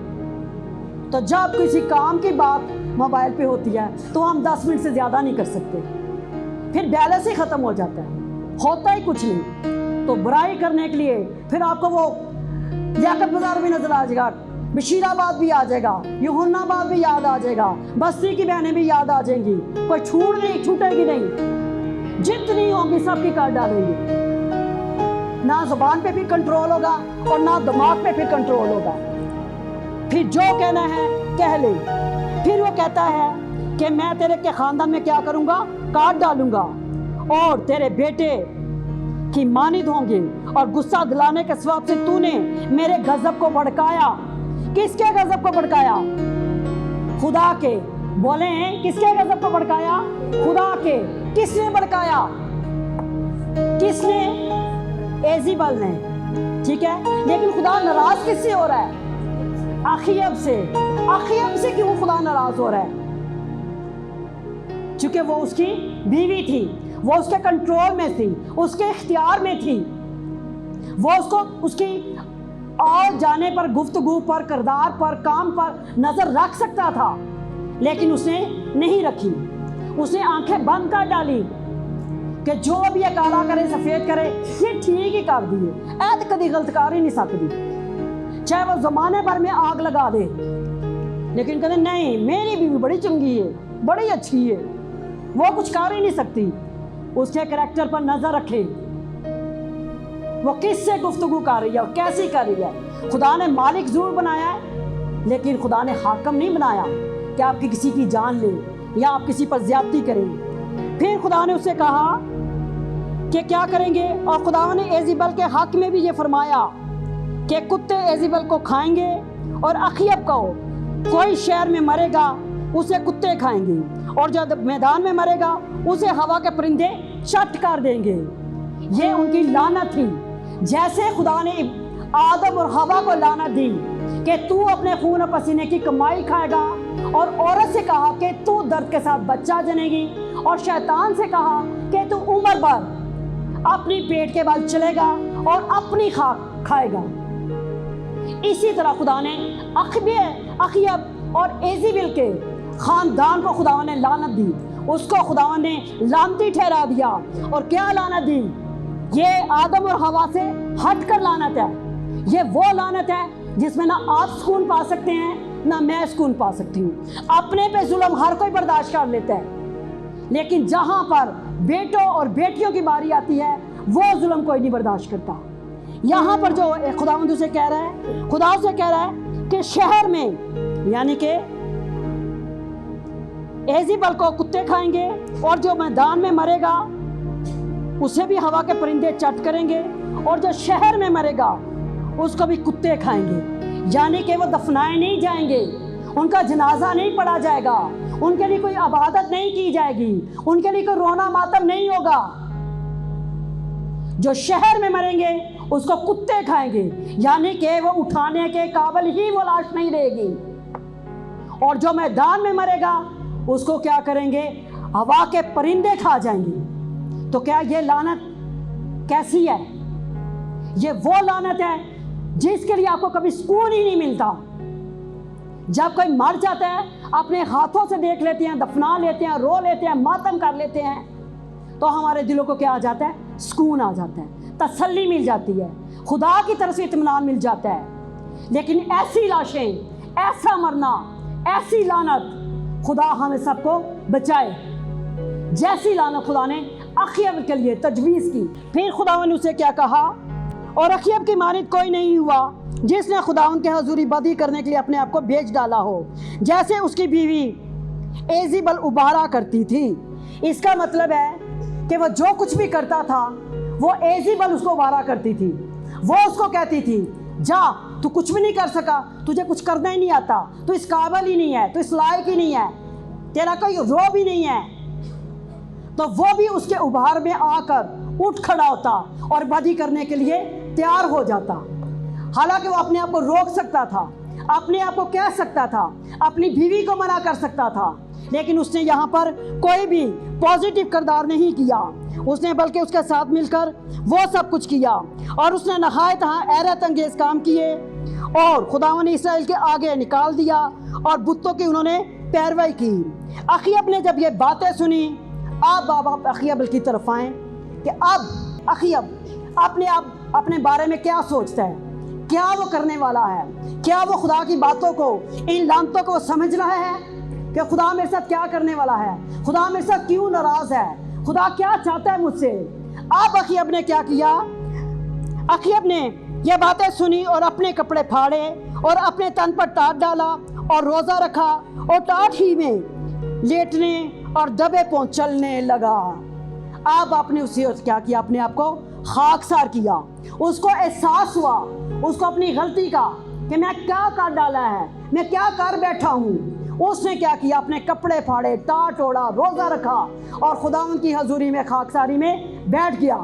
तो जब किसी काम की बात मोबाइल पे होती है तो हम 10 मिनट से ज़्यादा नहीं कर सकते, फिर बैलेंस ही ख़त्म हो जाता है, होता ही कुछ नहीं। तो बुराई करने के लिए फिर आपको वो लियाकत बाजार भी नजर आ जाएगा, बशीराबाद भी आ जाएगा, यूहन्नाबाद भी याद आ जाएगा, बस्ती की बहनें भी याद आ जाएंगी, कोई छूटेगी नहीं, जितनी होंगी सबकी कर डालेंगे। ना जुबान पे भी कंट्रोल होगा और ना दिमाग पे भी कंट्रोल होगा। फिर जो कहना है कह ले। फिर वो कहता है कि मैं तेरे के खानदान में क्या करूंगा? काट डालूंगा, और तेरे बेटे की मानिद होंगे, और गुस्सा दिलाने के सबब से तूने मेरे गजब को भड़काया। किसके गजब को भड़काया? खुदा के। बोले किसके गजब को भड़काया? खुदा के। किसने भड़काया? किसने? एजीबल ने, ठीक है। लेकिन खुदा नाराज किससे हो रहा है? अखीयब से। अखीयब से क्यों खुदा नाराज हो रहा है? क्योंकि वो उसकी बीवी थी, वो उसके कंट्रोल में थी, उसके इख्तियार में थी। वो उसको उसकी और जाने पर, गुफ्तगू पर, किरदार पर, काम पर नजर रख सकता था, लेकिन उसने नहीं रखी। उसने आंखें बंद कर डाली कि जो भी ये काला करे सफेद करे ये ठीक ही कर दिए, ऐत कभी गलत कर ही नहीं सकती, चाहे वो जमाने भर में आग लगा दे। लेकिन कहते नहीं, मेरी बीवी बड़ी चंगी है, बड़ी अच्छी है, वो कुछ कर ही नहीं सकती। उसके करैक्टर पर नजर रखे, वो किससे गुफ्तगू कर रही है और कैसी कर रही है। खुदा ने मालिक जरूर बनाया है, लेकिन खुदा ने हाकम नहीं बनाया कि आपकी किसी की जान ले या आप किसी पर ज्यादती करें। फिर खुदा ने उससे कहा कि क्या करेंगे, और खुदा ने एजीबल के हक में भी ये फरमाया कि कुत्ते एजीबल को खाएंगे, और अखीयब को कोई शहर में मरेगा उसे कुत्ते खाएंगे, और जब मैदान में मरेगा उसे हवा के परिंदे चट कर देंगे। ये उनकी लानत थी। जैसे खुदा ने आदम और हवा को लानत दी कि तू अपने खून और पसीने की कमाई खाएगा, और औरत से कहा कि तू दर्द के साथ बच्चा जनेगी, और शैतान से कहा कि तू उम्र भर अपनी पेट के बल चलेगा और अपनी खाक खाएगा। इसी तरह खुदा ने अखीयब और एजीबल के खानदान को खुदा ने लानत दी, उसको खुदा ने लानती ठहरा दिया। और क्या लानत दी? ये आदम और हवा से हट कर लानत है। ये वो लानत है जिसमें ना आप सुकून पा सकते हैं ना मैं सुकून पा सकती हूँ। अपने पे जुल्म हर कोई बर्दाश्त कर लेता है, लेकिन जहाँ पर बेटों और बेटियों की बारी आती है वो जुल्म कोई नहीं बर्दाश्त करता। यहाँ पर जो खुदावंद उसे कह रहा है, खुदा उसे कह रहा है कि शहर में यानी कि एज़ेबेल को कुत्ते खाएंगे और जो मैदान में मरेगा उसे भी हवा के परिंदे चट करेंगे और जो शहर में मरेगा उसको भी कुत्ते खाएंगे। यानी कि वो दफनाए नहीं जाएंगे, उनका जनाजा नहीं पढ़ा जाएगा, उनके लिए कोई इबादत नहीं की जाएगी, उनके लिए कोई रोना मातम नहीं होगा। जो शहर में मरेंगे उसको कुत्ते खाएंगे, यानी कि वो उठाने के काबिल ही वो लाश नहीं रहेगी। और जो मैदान में मरेगा उसको क्या करेंगे, हवा के परिंदे खा जाएंगे। तो क्या ये लानत कैसी है? ये वो लानत है जिसके लिए आपको कभी सुकून ही नहीं मिलता। जब कोई मर जाता है अपने हाथों से देख लेते हैं, दफना लेते हैं, रो लेते हैं, मातम कर लेते हैं, तो हमारे दिलों को क्या आ जाता है, सुकून आ जाता है, तसल्ली मिल जाती है, खुदा की तरफ से इत्मीनान मिल जाता है। लेकिन ऐसी लाशें, ऐसा मरना, ऐसी लानत, खुदा हमें सबको बचाए। जैसी लानत खुदा ने अखीब के लिए तजवीज़ की। फिर खुदा ने उसे क्या कहा, और अखीब की मानित कोई नहीं हुआ जिसने खुदावन के हजूरी बदी करने के लिए अपने आप को बेच डाला हो, जैसे उसकी बीवी एज़ेबेल उबारा करती थी। इसका मतलब है कि वह जो कुछ भी करता था वो एज़ेबेल उसको उबारा करती थी। वो उसको कहती थी, जा तू कुछ भी नहीं कर सका, तुझे कुछ करना ही नहीं आता, तू इस काबिल ही नहीं है, तू इस लायक ही नहीं है, तेरा कोई रो भी नहीं है। तो वो भी उसके उभार में आकर उठ खड़ा होता और बदी करने के लिए तैयार हो जाता। हालांकि वो अपने आप को रोक सकता था, अपने आप को कह सकता था, अपनी बीवी को मना कर सकता था, लेकिन उसने यहाँ पर कोई भी पॉजिटिव किरदार नहीं किया। उसने बल्कि उसके साथ मिलकर वो सब कुछ किया और उसने नहायत हैरत अंगेज काम किए और खुदावन ने इसराइल के आगे निकाल दिया और बुतों की उन्होंने पैरवाई की। अखीब ने जब ये बातें सुनी, आप बाबा अखीब की तरफ आए कि अब अखीब अपने बारे में क्या सोचता है, क्या वो करने वाला है, क्या वो खुदा की बातों को, इन लानतों को समझ रहा है कि खुदा मेरे साथ क्या करने वाला है, खुदा मेरे साथ क्यों नाराज है, खुदा क्या चाहता है मुझसे। अब अखीब ने क्या किया, अखीब ने ये बातें सुनी और अपने कपड़े फाड़े और अपने तन पर टाट डाला और रोज़ा रखा और टाट ही में लेटने और दबे पांव चलने लगा। अब आपने उसे क्या किया, अपने आप को खाकसार किया। उसको एहसास हुआ उसको अपनी गलती का कि मैं क्या कर डाला है, मैं क्या कर बैठा हूँ। उसने क्या किया, अपने कपड़े फाड़े, टाट ओढ़ा, रोज़ा रखा और खुदावन की हजूरी में खाकसारी में बैठ गया।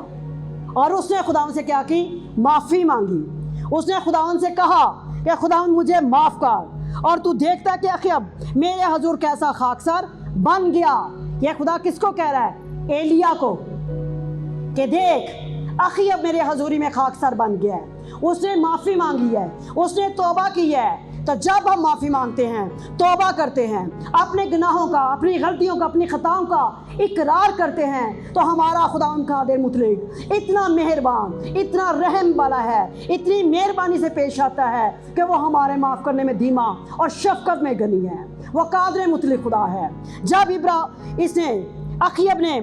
और उसने खुदावन से क्या की, माफ़ी मांगी। उसने खुदावन से कहा कि खुदावन मुझे माफ़ कर। और तू देखता कि अखीब मेरे हजूर कैसा खाकसार बन गया। यह खुदा किसको कह रहा है, एलिया को, कि देख अखीब मेरे हजूरी में खाकसार बन गया है, उसने माफ़ी मांगी है, उसने तौबा की है। तो जब हम माफ़ी मांगते हैं, तौबा करते हैं, अपने गुनाहों का, अपनी गलतियों का, अपनी खताओं का इकरार करते हैं, तो हमारा खुदा उनका कादिर मुतलक इतना मेहरबान, इतना रहम वाला है, इतनी मेहरबानी से पेश आता है कि वो हमारे माफ़ करने में धीमा और शफ़क़त में गनी है। वो कादिर मुतलक खुदा है। जब इसने अखीब ने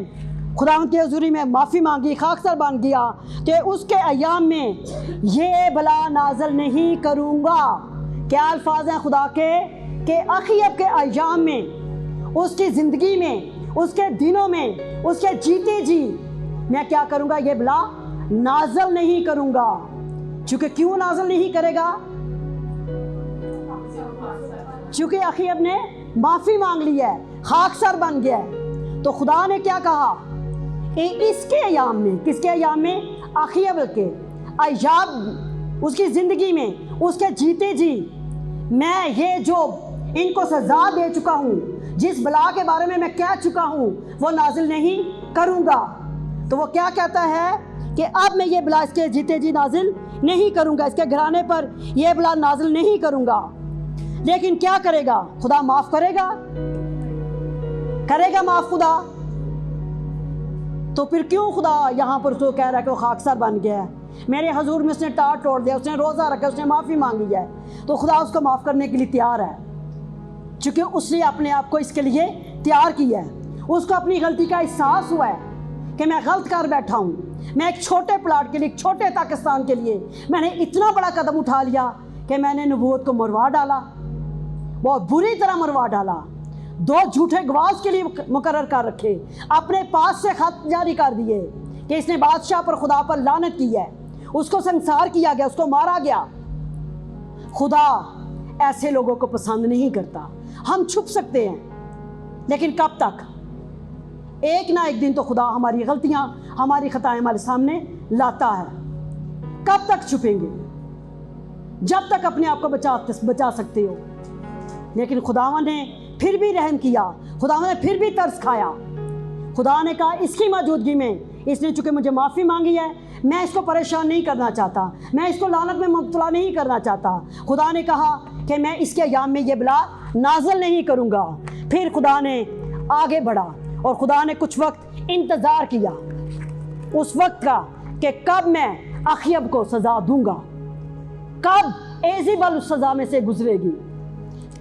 खुदावंद की हज़ूरी में माफ़ी मांगी, खाकसार बन गया, कि उसके अयाम में ये बला नाज़िल नहीं करूँगा। क्या अल्फाज हैं खुदा के कि अखीब के अयाम में, उसकी ज़िंदगी में, उसके दिनों में, उसके जीते जी मैं क्या करूँगा, ये बला नाज़िल नहीं करूँगा। चूँकि क्यों नाज़िल नहीं करेगा, चूँकि अखीब ने माफ़ी मांग ली है, खाकसार बन गया है। तो खुदा ने क्या कहा, इसके अयाम में, किसके अयाम में, अखीब के अयाम, उसकी ज़िंदगी में, उसके जीते जी मैं ये जो इनको सज़ा दे चुका हूँ, जिस बला के बारे में मैं कह चुका हूँ, वो नाजिल नहीं करूँगा। तो वो क्या कहता है कि अब मैं ये बला इसके जीते जी नाजिल नहीं करूँगा, इसके घराने पर यह बला नाजिल नहीं करूँगा। लेकिन क्या करेगा खुदा, माफ़ करेगा, करेगा माफ़ खुदा। तो फिर क्यों खुदा यहाँ पर उसको कह रहा है कि वो खाकसार बन गया है, मेरे हजूर में उसने टाट तोड़ दिया, उसने रोज़ा रखा, उसने माफ़ी मांगी है, तो खुदा उसको माफ़ करने के लिए तैयार है, क्योंकि उसने अपने आप को इसके लिए तैयार किया है। उसको अपनी गलती का एहसास हुआ है कि मैं गलत कर बैठा हूँ। मैं एक छोटे प्लाट के लिए, एक छोटे पाकिस्तान के लिए मैंने इतना बड़ा कदम उठा लिया कि मैंने नबूवत को मरवा डाला, बहुत बुरी तरह मरवा डाला। 2 झूठे गवाह के लिए मुकर्रर कर रखे, अपने पास से खत जारी कर दिए कि इसने बादशाह पर, खुदा पर लानत की है, उसको संसार किया गया, उसको मारा गया। खुदा ऐसे लोगों को पसंद नहीं करता। हम छुप सकते हैं, लेकिन कब तक? एक ना एक दिन तो खुदा हमारी गलतियां, हमारी खताएं हमारे सामने लाता है। कब तक छुपेंगे? जब तक अपने आप को बचा सकते हो। लेकिन खुदावन ने फिर भी रहम किया, खुदावन ने फिर भी तरस खाया। खुदा ने कहा इसकी मौजूदगी में, इसने चूँकि मुझे माफ़ी मांगी है, मैं इसको परेशान नहीं करना चाहता, मैं इसको लानत में मुब्तला नहीं करना चाहता। खुदा ने कहा कि मैं इसके अयाम में ये बला नाज़िल नहीं करूँगा। फिर खुदा ने आगे बढ़ा और खुदा ने कुछ वक्त इंतज़ार किया उस वक्त का कि कब मैं अखयब को सज़ा दूँगा, कब एज़ेबल उस सज़ा में से गुजरेगी,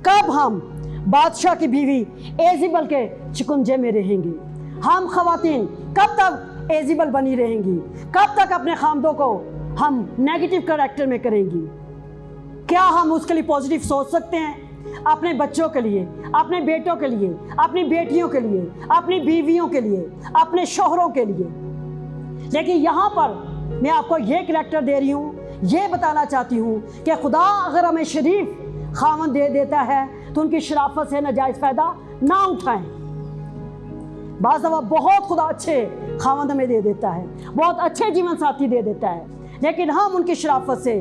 कब हम बादशाह की बीवी एज़ेबल के शिकंजे में रहेंगे। हम ख़वातीन कब तक एज़ेबल बनी रहेंगी, कब तक अपने खामदों को हम नेगेटिव कैरेक्टर में करेंगी। क्या हम उसके लिए पॉजिटिव सोच सकते हैं? अपने बच्चों के लिए, अपने बेटों के लिए, अपनी बेटियों के लिए, अपनी बीवियों के लिए, अपने शौहरों के लिए। लेकिन यहाँ पर मैं आपको ये कैरेक्टर दे रही हूँ, ये बताना चाहती हूँ कि खुदा अगर हमें शरीफ खामन दे देता है तो उनकी शराफत से नाजायज़ फ़ायदा ना उठाएं। बाज़ दफ़ा बहुत खुदा अच्छे खामन हमें दे देता है, बहुत अच्छे जीवन साथी दे देता है, लेकिन हम उनकी शराफत से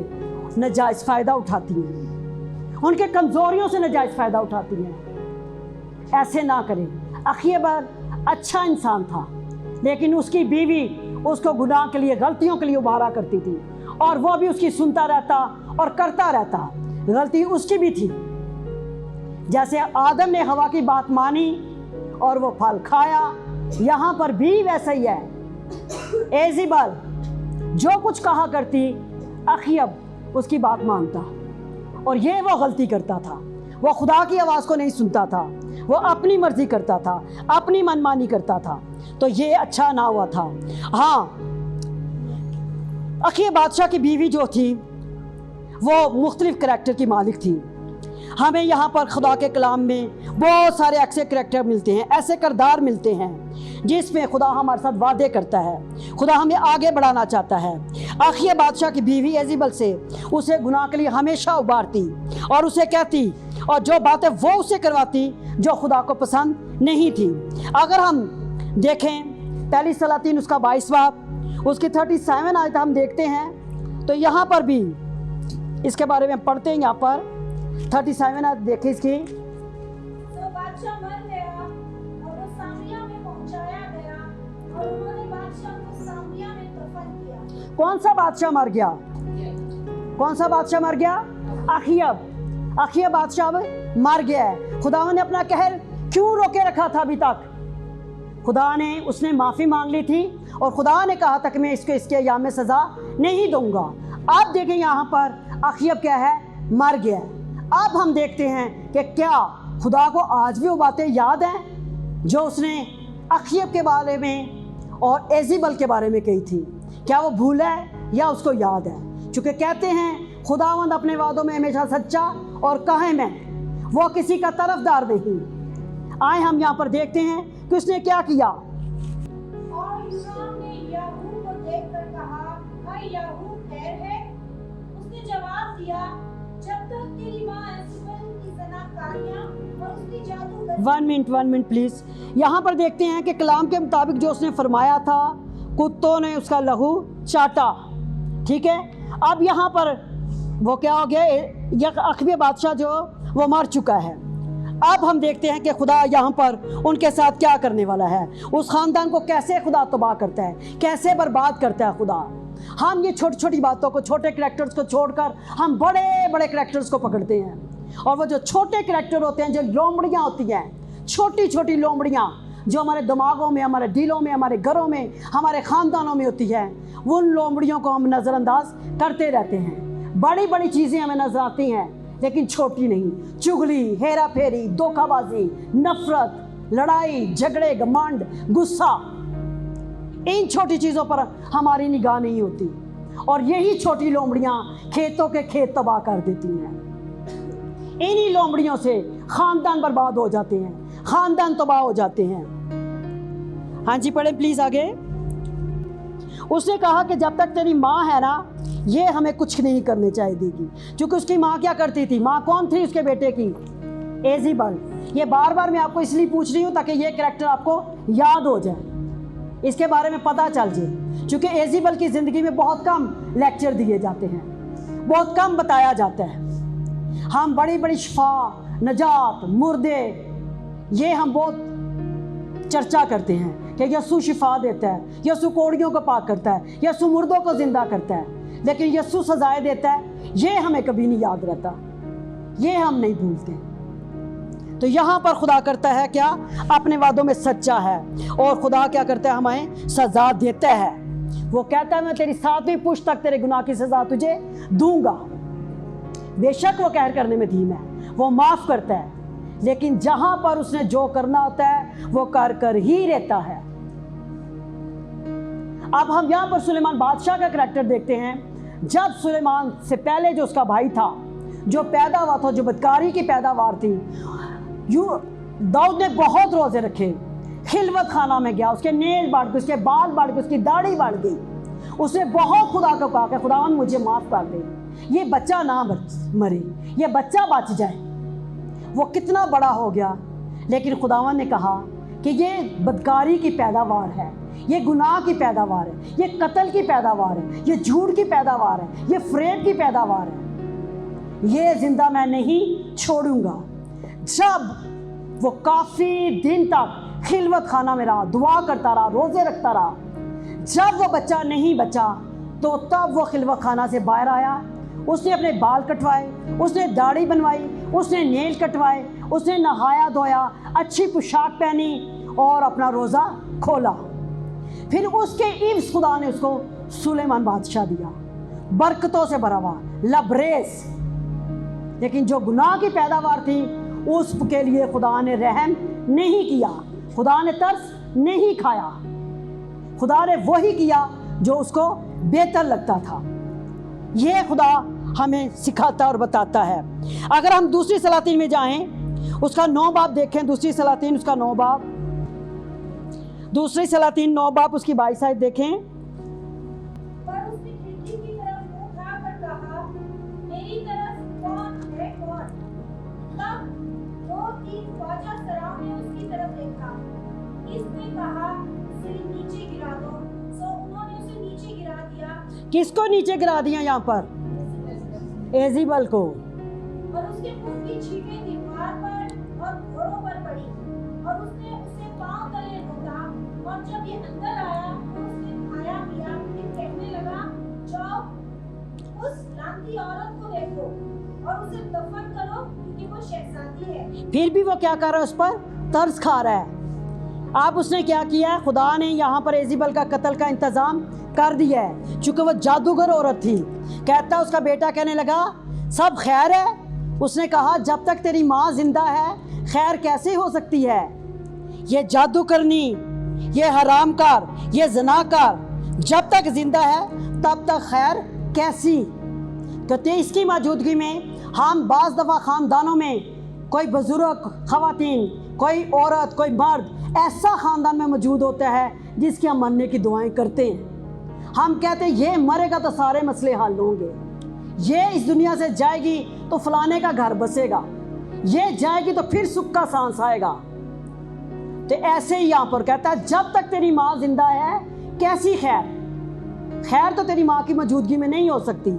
नाजायज़ फ़ायदा उठाती हैं, उनके कमज़ोरियों से नाजायज़ फ़ायदा उठाती हैं। ऐसे ना करें। अखयब अच्छा इंसान था, लेकिन उसकी बीवी उसको गुनाह के लिए, गलतियों के लिए उबारा करती थी, और वो भी उसकी सुनता रहता और करता रहता। गलती उसकी भी थी। जैसे आदम ने हवा की बात मानी और वो फल खाया, यहाँ पर भी वैसा ही है। एज़ेबल जो कुछ कहा करती, अखयब उसकी बात मानता, और ये वो गलती करता था। वो खुदा की आवाज़ को नहीं सुनता था, वो अपनी मर्जी करता था, अपनी मनमानी करता था। तो ये अच्छा ना हुआ था। हाँ, अखयब बादशाह की बीवी जो थी वो मुख्तलिफ करैक्टर की मालिक थी। हमें यहाँ पर खुदा के कलाम में बहुत सारे ऐसे करैक्टर मिलते हैं, ऐसे किरदार मिलते हैं जिसमें खुदा हमारे साथ वादे करता है, खुदा हमें आगे बढ़ाना चाहता है। अखयब बादशाह की बीवी एज़ेबल से उसे गुनाह के लिए हमेशा उबारती और उसे कहती और जो बातें वो उसे करवाती जो खुदा को पसंद नहीं थी। अगर हम देखें पहली सलातीन उसका 22 बाब उसकी 37 आयत हम देखते हैं, तो यहाँ पर भी इसके बारे में पढ़ते हैं। यहाँ पर 37 आयत देखें इसकी। तो बादशाह मर गया और वो सामरिया में पहुंचाया गया और उन्होंने बादशाह को सामरिया में दफन किया। कौन सा बादशाह मर गया? कौन सा बादशाह मर गया? अखयब। अखयब बादशाह मर गया है। खुदा ने अपना कहर क्यों रोके रखा था अभी तक? खुदा ने, उसने माफ़ी मांग ली थी और खुदा ने कहा था कि मैं इसको इसके अयाम में सज़ा नहीं दूंगा। अब देखें यहाँ पर अखयब क्या है? मर गया है। अब हम देखते हैं कि क्या खुदा को आज भी वो बातें याद हैं जो उसने अखयब के बारे में और एज़ेबल के बारे में कही थी? क्या वो भूला है या उसको याद है? चूँकि कहते हैं खुदावंद अपने वादों में हमेशा सच्चा और कायम है, वो किसी का तरफदार नहीं। आए हम यहाँ पर देखते हैं कि उसने क्या किया। और यूनान ने याहू को देखकर कहा, हाय याहू खैर है? उसने जवाब दिया, जब तक तेरी माँ एज़ेबल की ज़नाकारियाँ और उसकी जादूगरी। 1 मिनट प्लीज़। यहाँ पर देखते हैं कि कलाम के मुताबिक जो उसने फरमाया था, कुत्तों ने उसका लहू चाटा। ठीक है, अब यहाँ पर वो क्या हो गया? यह अखयब बादशाह जो वो मर चुका है। अब हम देखते हैं कि खुदा यहाँ पर उनके साथ क्या करने वाला है, उस ख़ानदान को कैसे खुदा तबाह करता है, कैसे बर्बाद करता है खुदा। हम ये छोटी छोटी बातों को, छोटे करैक्टर्स को छोड़कर हम बड़े बड़े करैक्टर्स को पकड़ते हैं, और वो जो छोटे करैक्टर होते हैं, जो लोमड़ियाँ होती हैं, छोटी छोटी लोमड़ियाँ जो हमारे दिमागों में, हमारे दिलों में, हमारे घरों में, हमारे ख़ानदानों में होती है, उन लोमड़ियों को हम नज़रअंदाज करते रहते हैं। बड़ी बड़ी चीज़ें हमें नज़र आती हैं लेकिन छोटी नहीं। चुगली, हेरा फेरी, धोखाबाजी, नफरत, लड़ाई झगड़े, घमंड, गुस्सा, इन छोटी चीज़ों पर हमारी निगाह नहीं होती, और यही छोटी लोमड़ियाँ खेतों के खेत तबाह कर देती हैं। इन्हीं लोमड़ियों से ख़ानदान बर्बाद हो जाते हैं, ख़ानदान तबाह हो जाते हैं। हाँ जी, पढ़ें प्लीज़ आगे। उसने कहा कि जब तक तेरी माँ है ना, ये हमें कुछ नहीं करने चाहिए देगी। क्योंकि उसकी माँ क्या करती थी? माँ कौन थी उसके बेटे की? एजीबल। ये बार बार मैं आपको इसलिए पूछ रही हूँ ताकि ये कैरेक्टर आपको याद हो जाए, इसके बारे में पता चल जाए। क्योंकि एजीबल की ज़िंदगी में बहुत कम लेक्चर दिए जाते हैं, बहुत कम बताया जाता है। हम बड़ी बड़ी शिफा, नजात, मुर्दे, ये हम बहुत चर्चा करते हैं कि यस्सु शिफा देता है, यस्सु कोड़ियों को पाक करता है, यस्सु मुर्दों को ज़िंदा करता है। लेकिन यस्सु सजाएं देता है, ये हमें कभी नहीं याद रहता, ये हम नहीं भूलते। तो यहाँ पर खुदा करता है क्या? अपने वादों में सच्चा है, और खुदा क्या करता है? हमें सज़ा देता है। वो कहता है मैं तेरी 7वीं पुश्त तक तेरे गुनाह की सज़ा तुझे दूंगा। बेशक वो कहर करने में धीम है, वो माफ़ करता है, लेकिन जहाँ पर उसने जो करना होता है वो कर ही रहता है। अब हम यहाँ पर सुलेमान बादशाह का करैक्टर देखते हैं। जब सुलेमान से पहले जो उसका भाई था, जो पैदा हुआ था, जो बदकारी की पैदावार थी, दाऊद ने बहुत रोज़े रखे, खिलवत खाना में गया, उसके नेल बढ़ गए, उसके बाल बढ़ गए, उसकी दाढ़ी बढ़ गई। उसने बहुत खुदा को कहा कि खुदावन मुझे माफ़ कर दे, ये बच्चा ना मरे, ये बच्चा बच जाए। वो कितना बड़ा हो गया, लेकिन खुदावन ने कहा कि ये बदकारी की पैदावार है, ये गुनाह की पैदावार है, ये कत्ल की पैदावार है, ये झूठ की पैदावार है, ये फ्रेब की पैदावार है, ये जिंदा मैं नहीं छोड़ूंगा। जब वो काफ़ी दिन तक खिलवत खाना में रहा, दुआ करता रहा, रोज़े रखता रहा, जब वो बच्चा नहीं बचा तो तब वो खिलवत खाना से बाहर आया। उसने अपने बाल कटवाए, उसने दाढ़ी बनवाई, उसने नेल कटवाए, उसने नहाया धोया, अच्छी पोशाक पहनी और अपना रोज़ा खोला। फिर उसके इव्स खुदा ने उसको सुलेमान बादशाह दिया, बरकतों से भरा हुआ, लबरेज। लेकिन जो गुनाह की पैदावार थी उसके लिए खुदा ने रहम नहीं किया, खुदा ने तरस नहीं खाया। खुदा ने वही किया जो उसको बेहतर लगता था। ये खुदा हमें सिखाता और बताता है। अगर हम दूसरी सलातीन में जाएं, उसका 9 बाब देखें, दूसरी सलातीन उसका 9 बाब, दूसरी सलातीन 9 बाब उसकी 22 आयत देखें। पर उसने खिड़की की तरफ मुंह उठाकर कहा, मेरी तरफ कौन है कौन? तब 2-3 ख्वाजा सराओं ने उसकी तरफ देखा। इसने कहा, इसे नीचे गिरा दो। सो उन्होंने उसे नीचे गिरा दिया। किसको नीचे गिरा दिया? यहाँ पर एजीबल को। और उसके मुंह की छींटें दीवार पर और घोड़ों पर पड़ी, और उसने उसे पांव तले रोका। और जब ये अंदर आया तो उसने खाया पिया, फिर कहने लगा, जाओ उस लांती औरत को देखो और उसे दफन करो, क्योंकि वो शहजादी है। फिर भी वो क्या कर रहा है? उस पर तरस खा रहा है। अब उसने क्या किया? खुदा ने यहाँ पर एजीबल का कत्ल का इंतज़ाम कर दिया है, चूँकि वह जादूगर औरत थी। कहता उसका बेटा कहने लगा सब खैर है। उसने कहा जब तक तेरी माँ जिंदा है खैर कैसे हो सकती है? ये जादू करनी, ये हरामकार, ये ज़नाकार जब तक जिंदा है तब तक खैर कैसी? कहते इसकी मौजूदगी में हम बाज़ दफ़ा ख़ानदानों में कोई बुज़ुर्ग ख़वातीन, कोई औरत, कोई मर्द ऐसा ख़ानदान में मौजूद होता है जिसकी हम मरने की दुआएं करते हैं। हम कहते हैं ये मरेगा तो सारे मसले हल होंगे, ये इस दुनिया से जाएगी तो फलाने का घर बसेगा, ये जाएगी तो फिर सुख का सांस आएगा। तो ऐसे ही यहाँ पर कहता है जब तक तेरी माँ जिंदा है कैसी खैर? खैर तो तेरी माँ की मौजूदगी में नहीं हो सकती।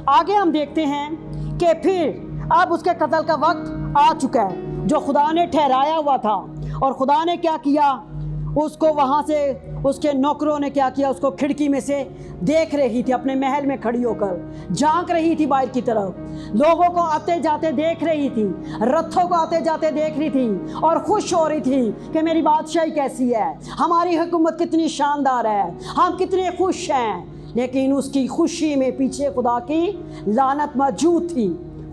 आगे हम देखते हैं कि फिर अब उसके कत्ल का वक्त आ चुका है जो खुदा ने ठहराया हुआ था। और खुदा ने क्या किया? उसको वहाँ से उसके नौकरों ने क्या किया? उसको खिड़की में से देख रही थी, अपने महल में खड़ी होकर झांक रही थी बाहर की तरफ, लोगों को आते जाते देख रही थी, रथों को आते जाते देख रही थी और खुश हो रही थी कि मेरी बादशाही कैसी है, हमारी हुकूमत कितनी शानदार है, हम कितने खुश हैं। लेकिन उसकी खुशी में पीछे खुदा की लानत मौजूद थी।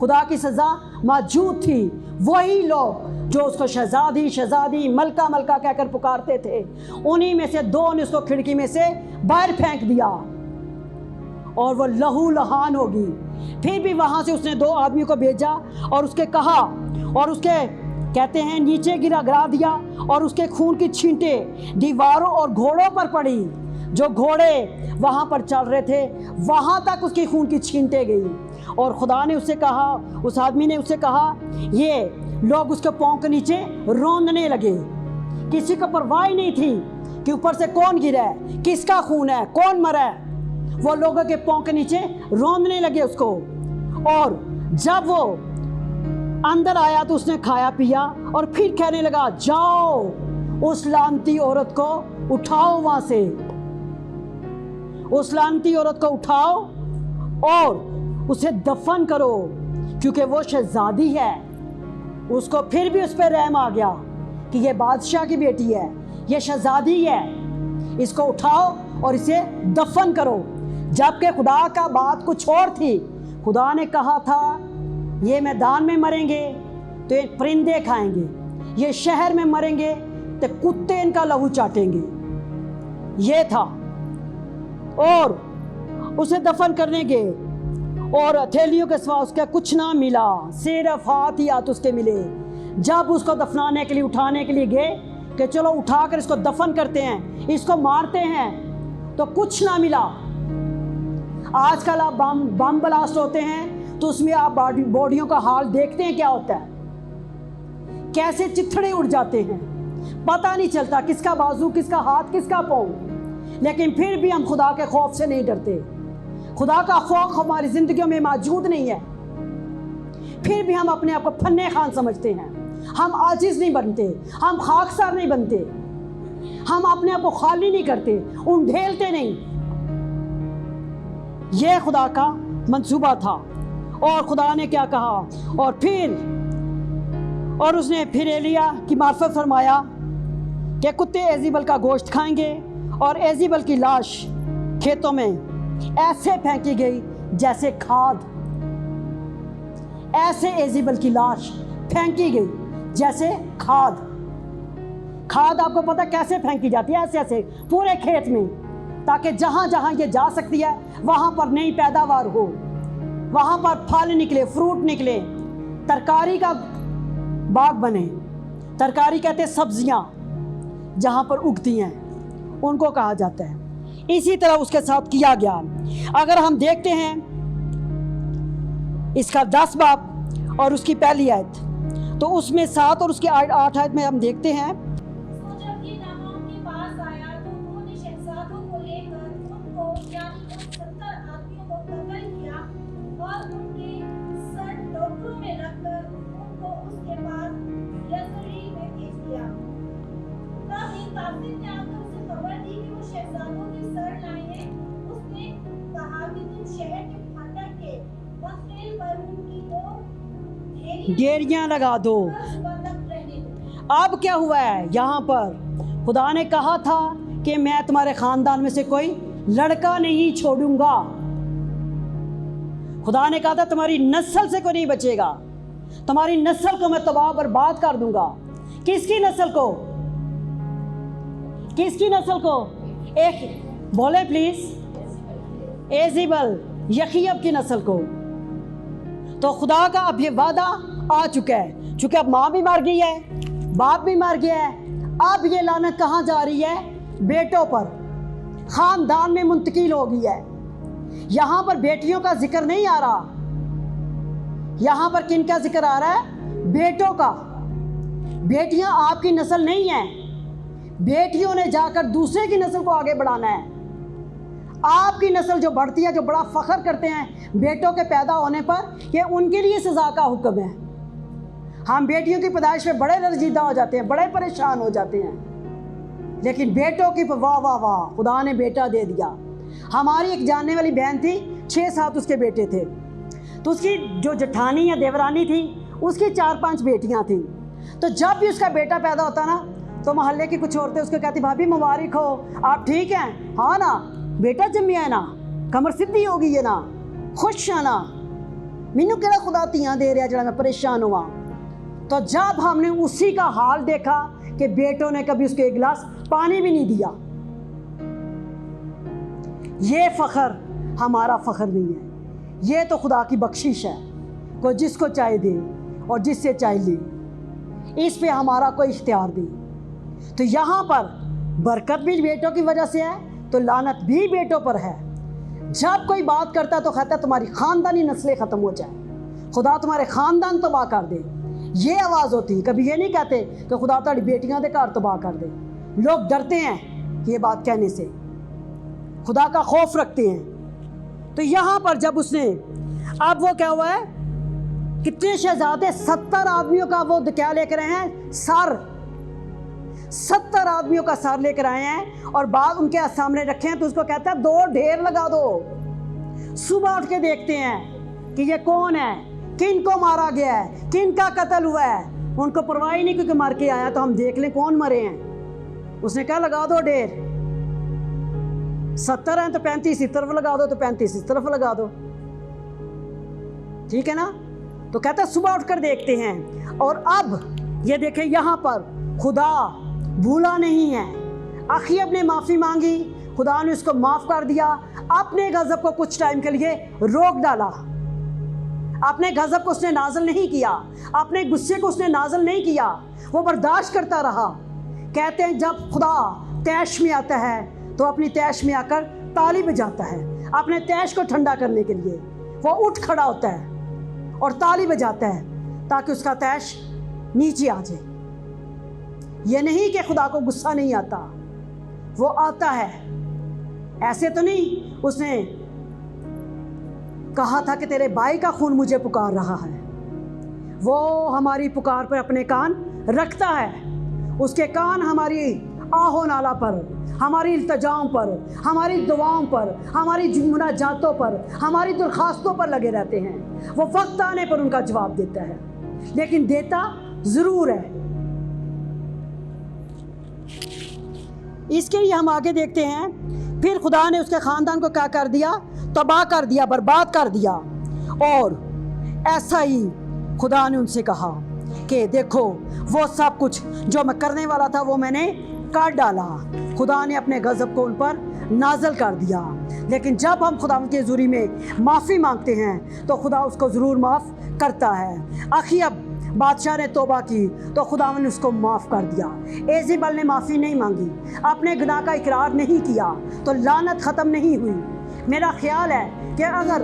खुदा की सज़ा मौजूद थी। वही लोग जो उसको शहज़ादी शहज़ादी मलका मलका कहकर पुकारते थे, उन्हीं में से दो ने उसको खिड़की में से बाहर फेंक दिया और वो लहू लहान होगी। फिर भी वहाँ से उसने दो आदमियों को भेजा और उसके कहा, और उसके कहते हैं नीचे गिरा दिया और उसके खून की छींटें दीवारों और घोड़ों पर पड़ी। जो घोड़े वहाँ पर चल रहे थे वहाँ तक उसकी खून की छींटें गई। और खुदा ने उससे कहा, उस आदमी ने उससे कहा, ये लोग उसके पाँव के नीचे रोंदने लगे। किसी को परवाह नहीं थी कि ऊपर से कौन गिरा है, किसका खून है, कौन मरा है। वो लोगों के पाँव के नीचे रोंदने लगे उसको। और जब वो अंदर आया तो उसने खाया पिया और फिर कहने लगा, जाओ उस लानती औरत को उठाओ, वहां से उस लानती औरत को उठाओ और उसे दफन करो, क्योंकि वो शहजादी है। उसको फिर भी उस पर रहम आ गया कि ये बादशाह की बेटी है, ये शहजादी है, इसको उठाओ और इसे दफन करो। जबकि खुदा का बात कुछ और थी। खुदा ने कहा था, ये मैदान में मरेंगे तो ये परिंदे खाएंगे, ये शहर में मरेंगे तो कुत्ते इनका लहू चाटेंगे। ये था। और उसे दफन करने गए और हथेलियों के सिवा उसका कुछ ना मिला, सिर्फ हाथ ही हाथ उसके मिले। जब उसको दफनाने के लिए उठाने के लिए गए कि चलो उठाकर इसको दफन करते हैं, इसको मारते हैं, तो कुछ ना मिला। आजकल आप बम ब्लास्ट होते हैं तो उसमें आप बॉडियों का हाल देखते हैं क्या होता है, कैसे चिथड़े उड़ जाते हैं, पता नहीं चलता किसका बाजू, किसका हाथ, किसका पाँव। लेकिन फिर भी हम खुदा के खौफ से नहीं डरते। खुदा का खौफ हमारी जिंदगियों में मौजूद नहीं है। फिर भी हम अपने आप को फन्ने खान समझते हैं। हम आजिज नहीं बनते, हम खाकसार नहीं बनते, हम अपने आप को खाली नहीं करते, उंडेलते नहीं। यह खुदा का मंसूबा था। और खुदा ने क्या कहा, और उसने फिर एलिया की मार्फत फरमाया कि कुत्ते एजेबल का गोश्त खाएंगे। और एजेबल की लाश खेतों में ऐसे फेंकी गई जैसे खाद, ऐसे एजेबल की लाश फेंकी गई जैसे खाद। खाद आपको पता कैसे फेंकी जाती है? ऐसे ऐसे पूरे खेत में, ताकि जहाँ जहाँ ये जा सकती है वहाँ पर नई पैदावार हो, वहाँ पर फल निकले, फ्रूट निकले, तरकारी का बाग बने। तरकारी कहते हैं सब्जियाँ जहाँ पर उगती हैं, उनको कहा जाता है। इसी तरह उसके साथ किया गया। अगर हम देखते हैं इसका 10 बाब और उसकी पहली आयत, तो उसमें 7 और उसकी 8 आयत में हम देखते हैं, डेरियां लगा दो। अब क्या हुआ है यहाँ पर? खुदा ने कहा था कि मैं तुम्हारे खानदान में से कोई लड़का नहीं छोड़ूंगा। खुदा ने कहा था तुम्हारी नस्ल से कोई नहीं बचेगा, तुम्हारी नस्ल को मैं तबाह बर्बाद कर दूंगा। किसकी नस्ल को? किसकी नस्ल को? एक बोले प्लीज। एजेबल, यखीब की नस्ल को। तो खुदा का अब ये वादा आ चुका है, चूंकि अब माँ भी मर गई है, बाप भी मर गया है। अब ये लानत कहाँ जा रही है? बेटों पर, खानदान में मुंतकिल हो गई है। यहाँ पर बेटियों का जिक्र नहीं आ रहा, यहाँ पर किन का जिक्र आ रहा है? बेटों का। बेटियां आपकी नस्ल नहीं है, बेटियों ने जाकर दूसरे की नस्ल को आगे बढ़ाना है। आपकी नस्ल जो बढ़ती है, जो बड़ा फख्र करते हैं बेटों के पैदा होने पर, ये उनके लिए सज़ा का हुक्म है। हम बेटियों की पैदाइश में बड़े रंजीदा हो जाते हैं, बड़े परेशान हो जाते हैं, लेकिन बेटों की वाह वाह वाह, खुदा ने बेटा दे दिया। हमारी एक जानने वाली बहन थी, 6-7 उसके बेटे थे, तो उसकी जो जेठानी या देवरानी थी उसकी 4-5 बेटियां थी। तो जब भी उसका बेटा पैदा होता ना, तो मोहल्ले की कुछ औरतें उसको कहती, भाभी मुबारक हो, आप ठीक हैं? हाँ ना, बेटा जम्मिया है ना, कमर सिद्धि होगी है ना, खुश है ना। मैनू केड़ा खुदा तियां दे रहा जड़ा मैं परेशान हुआ। तो जब हमने उसी का हाल देखा कि बेटों ने कभी उसको एक गिलास पानी भी नहीं दिया, ये फ़ख्र हमारा फ़ख्र नहीं है, ये तो खुदा की बख्शिश है। कोई जिसको चाहे दे और जिससे चाहे ले, इस पे हमारा कोई इख्तियार नहीं। तो यहाँ पर बरकत भी बेटों की वजह से है, तो लानत भी बेटों पर है। जब कोई बात करता है तो कहता है तुम्हारी ख़ानदानी नस्लें ख़त्म हो जाए, खुदा तुम्हारे ख़ानदान तबाह कर दे, ये आवाज़ होती है। कभी ये नहीं कहते कि खुदा तुम्हारी बेटियां दे घर तबाह कर दे। लोग डरते हैं ये बात कहने से, खुदा का खौफ रखते हैं। तो यहाँ पर जब उसने, अब वो क्या हुआ है, कितने शहजादे, 70 आदमियों का वो क्या लेकर आए हैं, सर, 70 आदमियों का सर लेकर आए हैं और बाद उनके सामने रखे हैं। तो उसको कहता है 2 ढेर लगा दो। सुबह उठ के देखते हैं कि ये कौन है, किन को मारा गया है, किन का कत्ल हुआ है। उनको परवाह ही नहीं, क्योंकि मर के आया तो हम देख लें कौन मरे हैं। उसने कहा लगा दो ढेर, 70 हैं तो 35 इस तरफ लगा दो, तो 35 इस तरफ लगा दो, ठीक है ना। तो कहता है सुबह उठकर देखते हैं। और अब ये देखें यहाँ पर खुदा भूला नहीं है। अखीब ने माफ़ी मांगी, खुदा ने उसको माफ़ कर दिया। अपने गज़ब को कुछ टाइम के लिए रोक डाला, अपने गज़ब को उसने नाज़िल नहीं किया, अपने गुस्से को उसने नाज़िल नहीं किया, वो बर्दाश्त करता रहा। कहते हैं जब खुदा तैश में आता है तो अपनी तैश में आकर ताली बजाता है। अपने तैश को ठंडा करने के लिए वो उठ खड़ा होता है और ताली बजाता है ताकि उसका तैश नीचे आ जाए। ये नहीं कि खुदा को गुस्सा नहीं आता, वो आता है। ऐसे तो नहीं उसने कहा था कि तेरे भाई का खून मुझे पुकार रहा है। वो हमारी पुकार पर अपने कान रखता है। उसके कान हमारी आहो नाला पर, हमारी इल्तिजाओं पर, हमारी दुआओं पर, हमारी मुनाजातों पर, हमारी दरख्वास्तों पर लगे रहते हैं। वो वक्त आने पर उनका जवाब देता है, लेकिन देता ज़रूर है। इसके लिए हम आगे देखते हैं, फिर खुदा ने उसके ख़ानदान को क्या कर दिया, तबाह कर दिया, बर्बाद कर दिया। और ऐसा ही खुदा ने उनसे कहा कि देखो वो सब कुछ जो मैं करने वाला था वो मैंने कर डाला। खुदा ने अपने गज़ब को उन पर नाज़िल कर दिया। लेकिन जब हम खुदा के ज़ुरी में माफ़ी मांगते हैं तो खुदा उसको ज़रूर माफ़ करता है। अखीब बादशाह ने तौबा की तो खुदा ने उसको माफ़ कर दिया। एज़ेबल ने माफ़ी नहीं मांगी, अपने गुनाह का इकरार नहीं किया, तो लानत ख़त्म नहीं हुई। मेरा ख्याल है कि अगर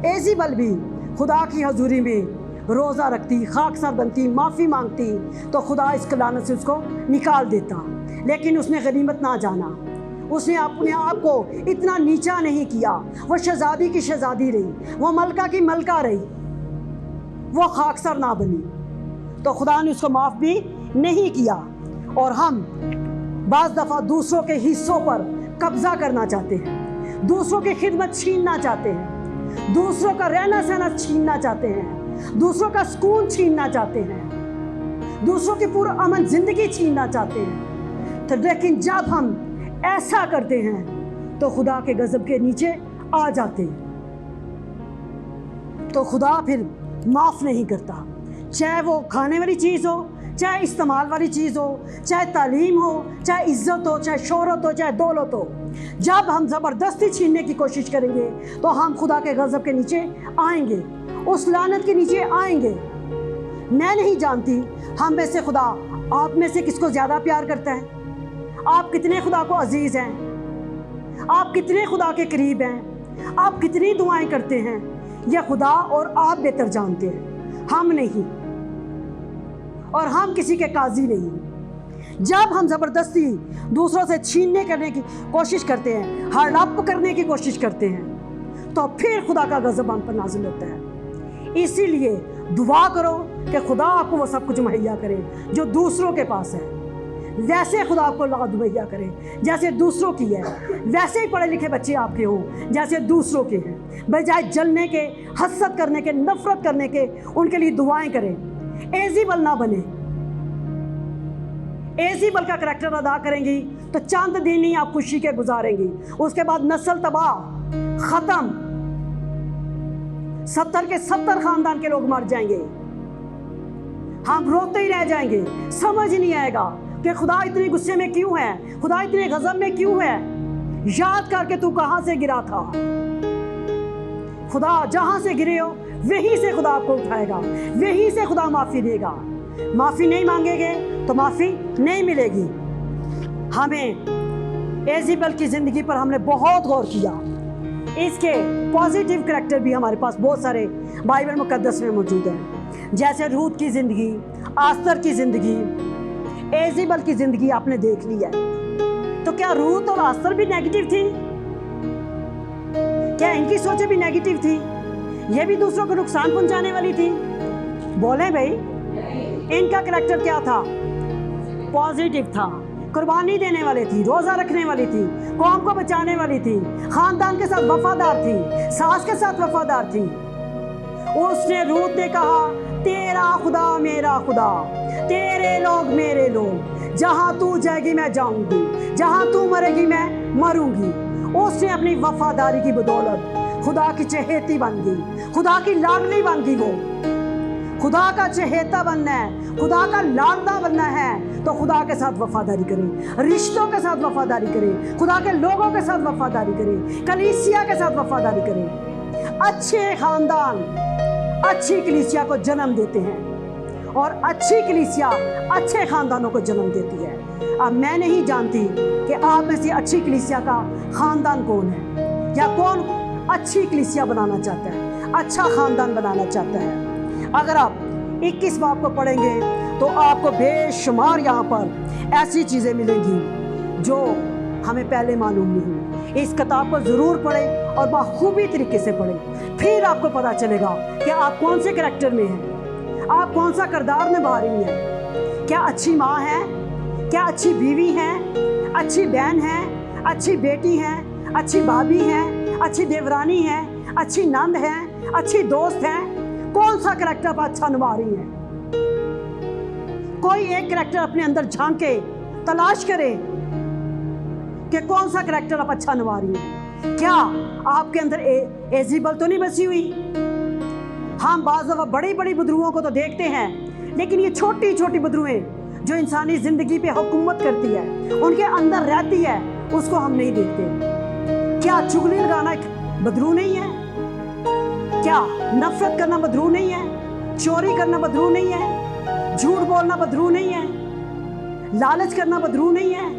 एज़ेबल भी खुदा की हजूरी में रोज़ा रखती, खाकसर बनती, माफ़ी मांगती, तो खुदा इस लानत से उसको निकाल देता। लेकिन उसने गनीमत ना जाना, उसने अपने आप को इतना नीचा नहीं किया। वो शहज़ादी की शहज़ादी रही, वो मलका की मलका रही, वो खाकसर ना बनी, तो खुदा ने उसको माफ़ भी नहीं किया। और हम बाज़ दफ़ा दूसरों के हिस्सों पर कब्ज़ा करना चाहते हैं, दूसरों की खिदमत छीनना चाहते हैं, दूसरों का रहना सहना छीनना चाहते हैं, दूसरों का सुकून छीनना चाहते हैं, दूसरों की पूरा अमन ज़िंदगी छीनना चाहते हैं। तो लेकिन जब हम ऐसा करते हैं तो खुदा के गज़ब के नीचे आ जाते हैं, तो खुदा फिर माफ़ नहीं करता। चाहे वो खाने वाली चीज़ हो, चाहे इस्तेमाल वाली चीज़ हो, चाहे तालीम हो, चाहे इज़्ज़त हो, चाहे शोहरत हो, चाहे दौलत हो, जब हम ज़बरदस्ती छीनने की कोशिश करेंगे तो हम खुदा के गज़ब के नीचे आएंगे, उस लानत के नीचे आएंगे। मैं नहीं जानती हम में से खुदा आप में से किसको ज़्यादा प्यार करता है, आप कितने खुदा को अजीज़ हैं, आप कितने खुदा के करीब हैं, आप कितनी दुआएं करते हैं, यह खुदा और आप बेहतर जानते हैं, हम नहीं। और हम किसी के काजी नहीं। जब हम ज़बरदस्ती दूसरों से छीनने करने की कोशिश करते हैं, हड़प करने की कोशिश करते हैं, तो फिर खुदा का गज़ब हम पर नाज़िल होता है। इसीलिए दुआ करो कि खुदा आपको वो सब कुछ मुहैया करे जो दूसरों के पास है, वैसे खुदा आपको औलाद मुहैया करे जैसे दूसरों की है, वैसे ही पढ़े लिखे बच्चे आपके हों जैसे दूसरों के हैं। बजाय जलने के, हसद करने के, नफ़रत करने के, उनके लिए दुआएं करें। एज़ेबल ना बने। एज़ेबल का करैक्टर अदा करेंगी तो चंद दिन ही आप खुशी के गुजारेंगी, उसके बाद नस्ल तबाह, ख़त्म। 70 के 70 खानदान के लोग मर जाएंगे, हम रोते ही रह जाएंगे। समझ नहीं आएगा कि खुदा इतने गुस्से में क्यों है, खुदा इतने गजब में क्यों है। याद करके तू कहां से गिरा था। खुदा जहां से गिरे हो वहीं से खुदा आपको उठाएगा, वहीं से खुदा माफी देगा। माफी नहीं मांगेंगे तो माफी नहीं मिलेगी। हमें एजेबल की जिंदगी पर हमने बहुत गौर किया। इसके पॉजिटिव करैक्टर भी हमारे पास बहुत सारे बाइबल मुकद्दस में मौजूद हैं, जैसे रूत की जिंदगी, आस्तर की जिंदगी, एजेबल की जिंदगी आपने देख ली है। तो क्या रूत और आस्तर भी नेगेटिव थी? क्या इनकी सोचें भी नेगेटिव थी? ये भी दूसरों को नुकसान पहुंचाने वाली थी? बोले भाई, इनका करैक्टर क्या था? पॉजिटिव था, कुर्बानी देने वाली थी, रोजा रखने वाली थी, कौम को बचाने वाली थी, खानदान के साथ वफादार थी, सास के साथ वफादार थी। उसने रूत ने कहा, तेरा खुदा मेरा खुदा, तेरे लोग मेरे लोग, जहां तू जाएगी मैं जाऊंगी, जहां तू मरेगी मैं मरूंगी। उसने अपनी वफादारी की बदौलत खुदा की चहेती बन गई, खुदा की लाडली बन गई। वो खुदा का चहेता बनना है, खुदा का लाडला बनना है तो खुदा के साथ वफादारी करें, रिश्तों के साथ वफादारी करें, खुदा के लोगों के साथ वफादारी करें, कलीसिया के साथ वफादारी करें। अच्छे खानदान अच्छी कलीसिया को जन्म देते हैं और अच्छी कलीसिया अच्छे खानदानों को जन्म देती है। अब मैं नहीं जानती कि आप में से अच्छी कलीसिया का खानदान कौन है, या कौन अच्छी कलीसिया बनाना चाहता है, अच्छा खानदान बनाना चाहता है। अगर आप 21 बाब को पढ़ेंगे तो आपको बेशुमार यहाँ पर ऐसी चीज़ें मिलेंगी जो हमें पहले मालूम नहीं हुई। इस किताब को ज़रूर पढ़ें और बखूबी तरीके से पढ़ें, फिर आपको पता चलेगा कि आप कौन से करैक्टर में हैं, आप कौन सा किरदार निभा रही हैं। क्या अच्छी माँ है, क्या अच्छी बीवी है, अच्छी बहन है, अच्छी बेटी है, अच्छी भाभी है, अच्छी देवरानी है, अच्छी नंद है, अच्छी दोस्त है। कौन सा करैक्टर आप अच्छा निभा रही हैं? कोई एक करैक्टर अपने अंदर झांके, तलाश करे कि कौन सा करैक्टर आप अच्छा निभा रही हैं। क्या आपके अंदर एजेबल तो नहीं बसी हुई? हम बाज़ दफ़ा बड़ी बड़ी बदरुओं को तो देखते हैं, लेकिन ये छोटी छोटी बदरुएं जो इंसानी ज़िंदगी पे हुकूमत करती है, उनके अंदर रहती है, उसको हम नहीं देखते। क्या चुगली लगाना एक बदरू नहीं है? क्या नफरत करना बदरू नहीं है? चोरी करना बदरू नहीं है? झूठ बोलना बदरू नहीं है? लालच करना बदरू नहीं है?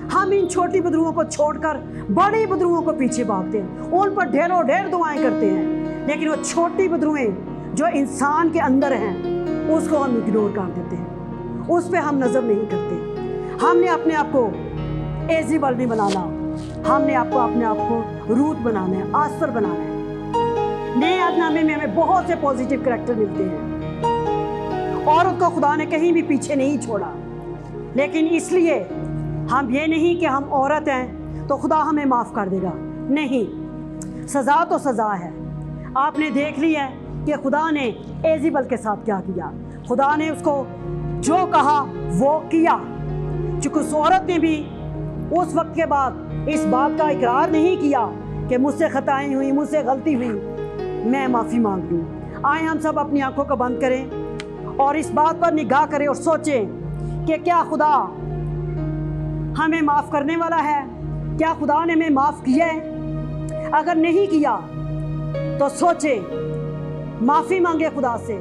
हम इन छोटी बदरुओं को छोड़कर बड़ी बदरुओं को पीछे भागते हैं, उन पर ढेरों ढेर दुआएं करते हैं, लेकिन वो छोटी बदरुएं जो इंसान के अंदर हैं उसको हम इग्नोर कर देते हैं, उस पर हम नज़र नहीं करते। हमने अपने आप को एजेबल नहीं बनाना, हमने अपने आप को रूत बनाना है, आस्तर बनाना है। नए अहदनामे में हमें बहुत से पॉजिटिव करैक्टर मिलते हैं। औरत को खुदा ने कहीं भी पीछे नहीं छोड़ा, लेकिन इसलिए हम ये नहीं कि हम औरत हैं तो खुदा हमें माफ़ कर देगा। नहीं, सज़ा तो सज़ा है। आपने देख लिया है कि खुदा ने एजेबल के साथ क्या किया। खुदा ने उसको जो कहा वो किया, चूँकि उस औरत ने भी उस वक्त के बाद इस बात का इकरार नहीं किया कि मुझसे खताएं हुई, मुझसे गलती हुई, मैं माफ़ी मांग लूँ। आए हम सब अपनी आंखों को बंद करें और इस बात पर निगाह करें और सोचें कि क्या खुदा हमें माफ़ करने वाला है? क्या खुदा ने हमें माफ़ किया है? अगर नहीं किया तो सोचें, माफ़ी मांगे खुदा से।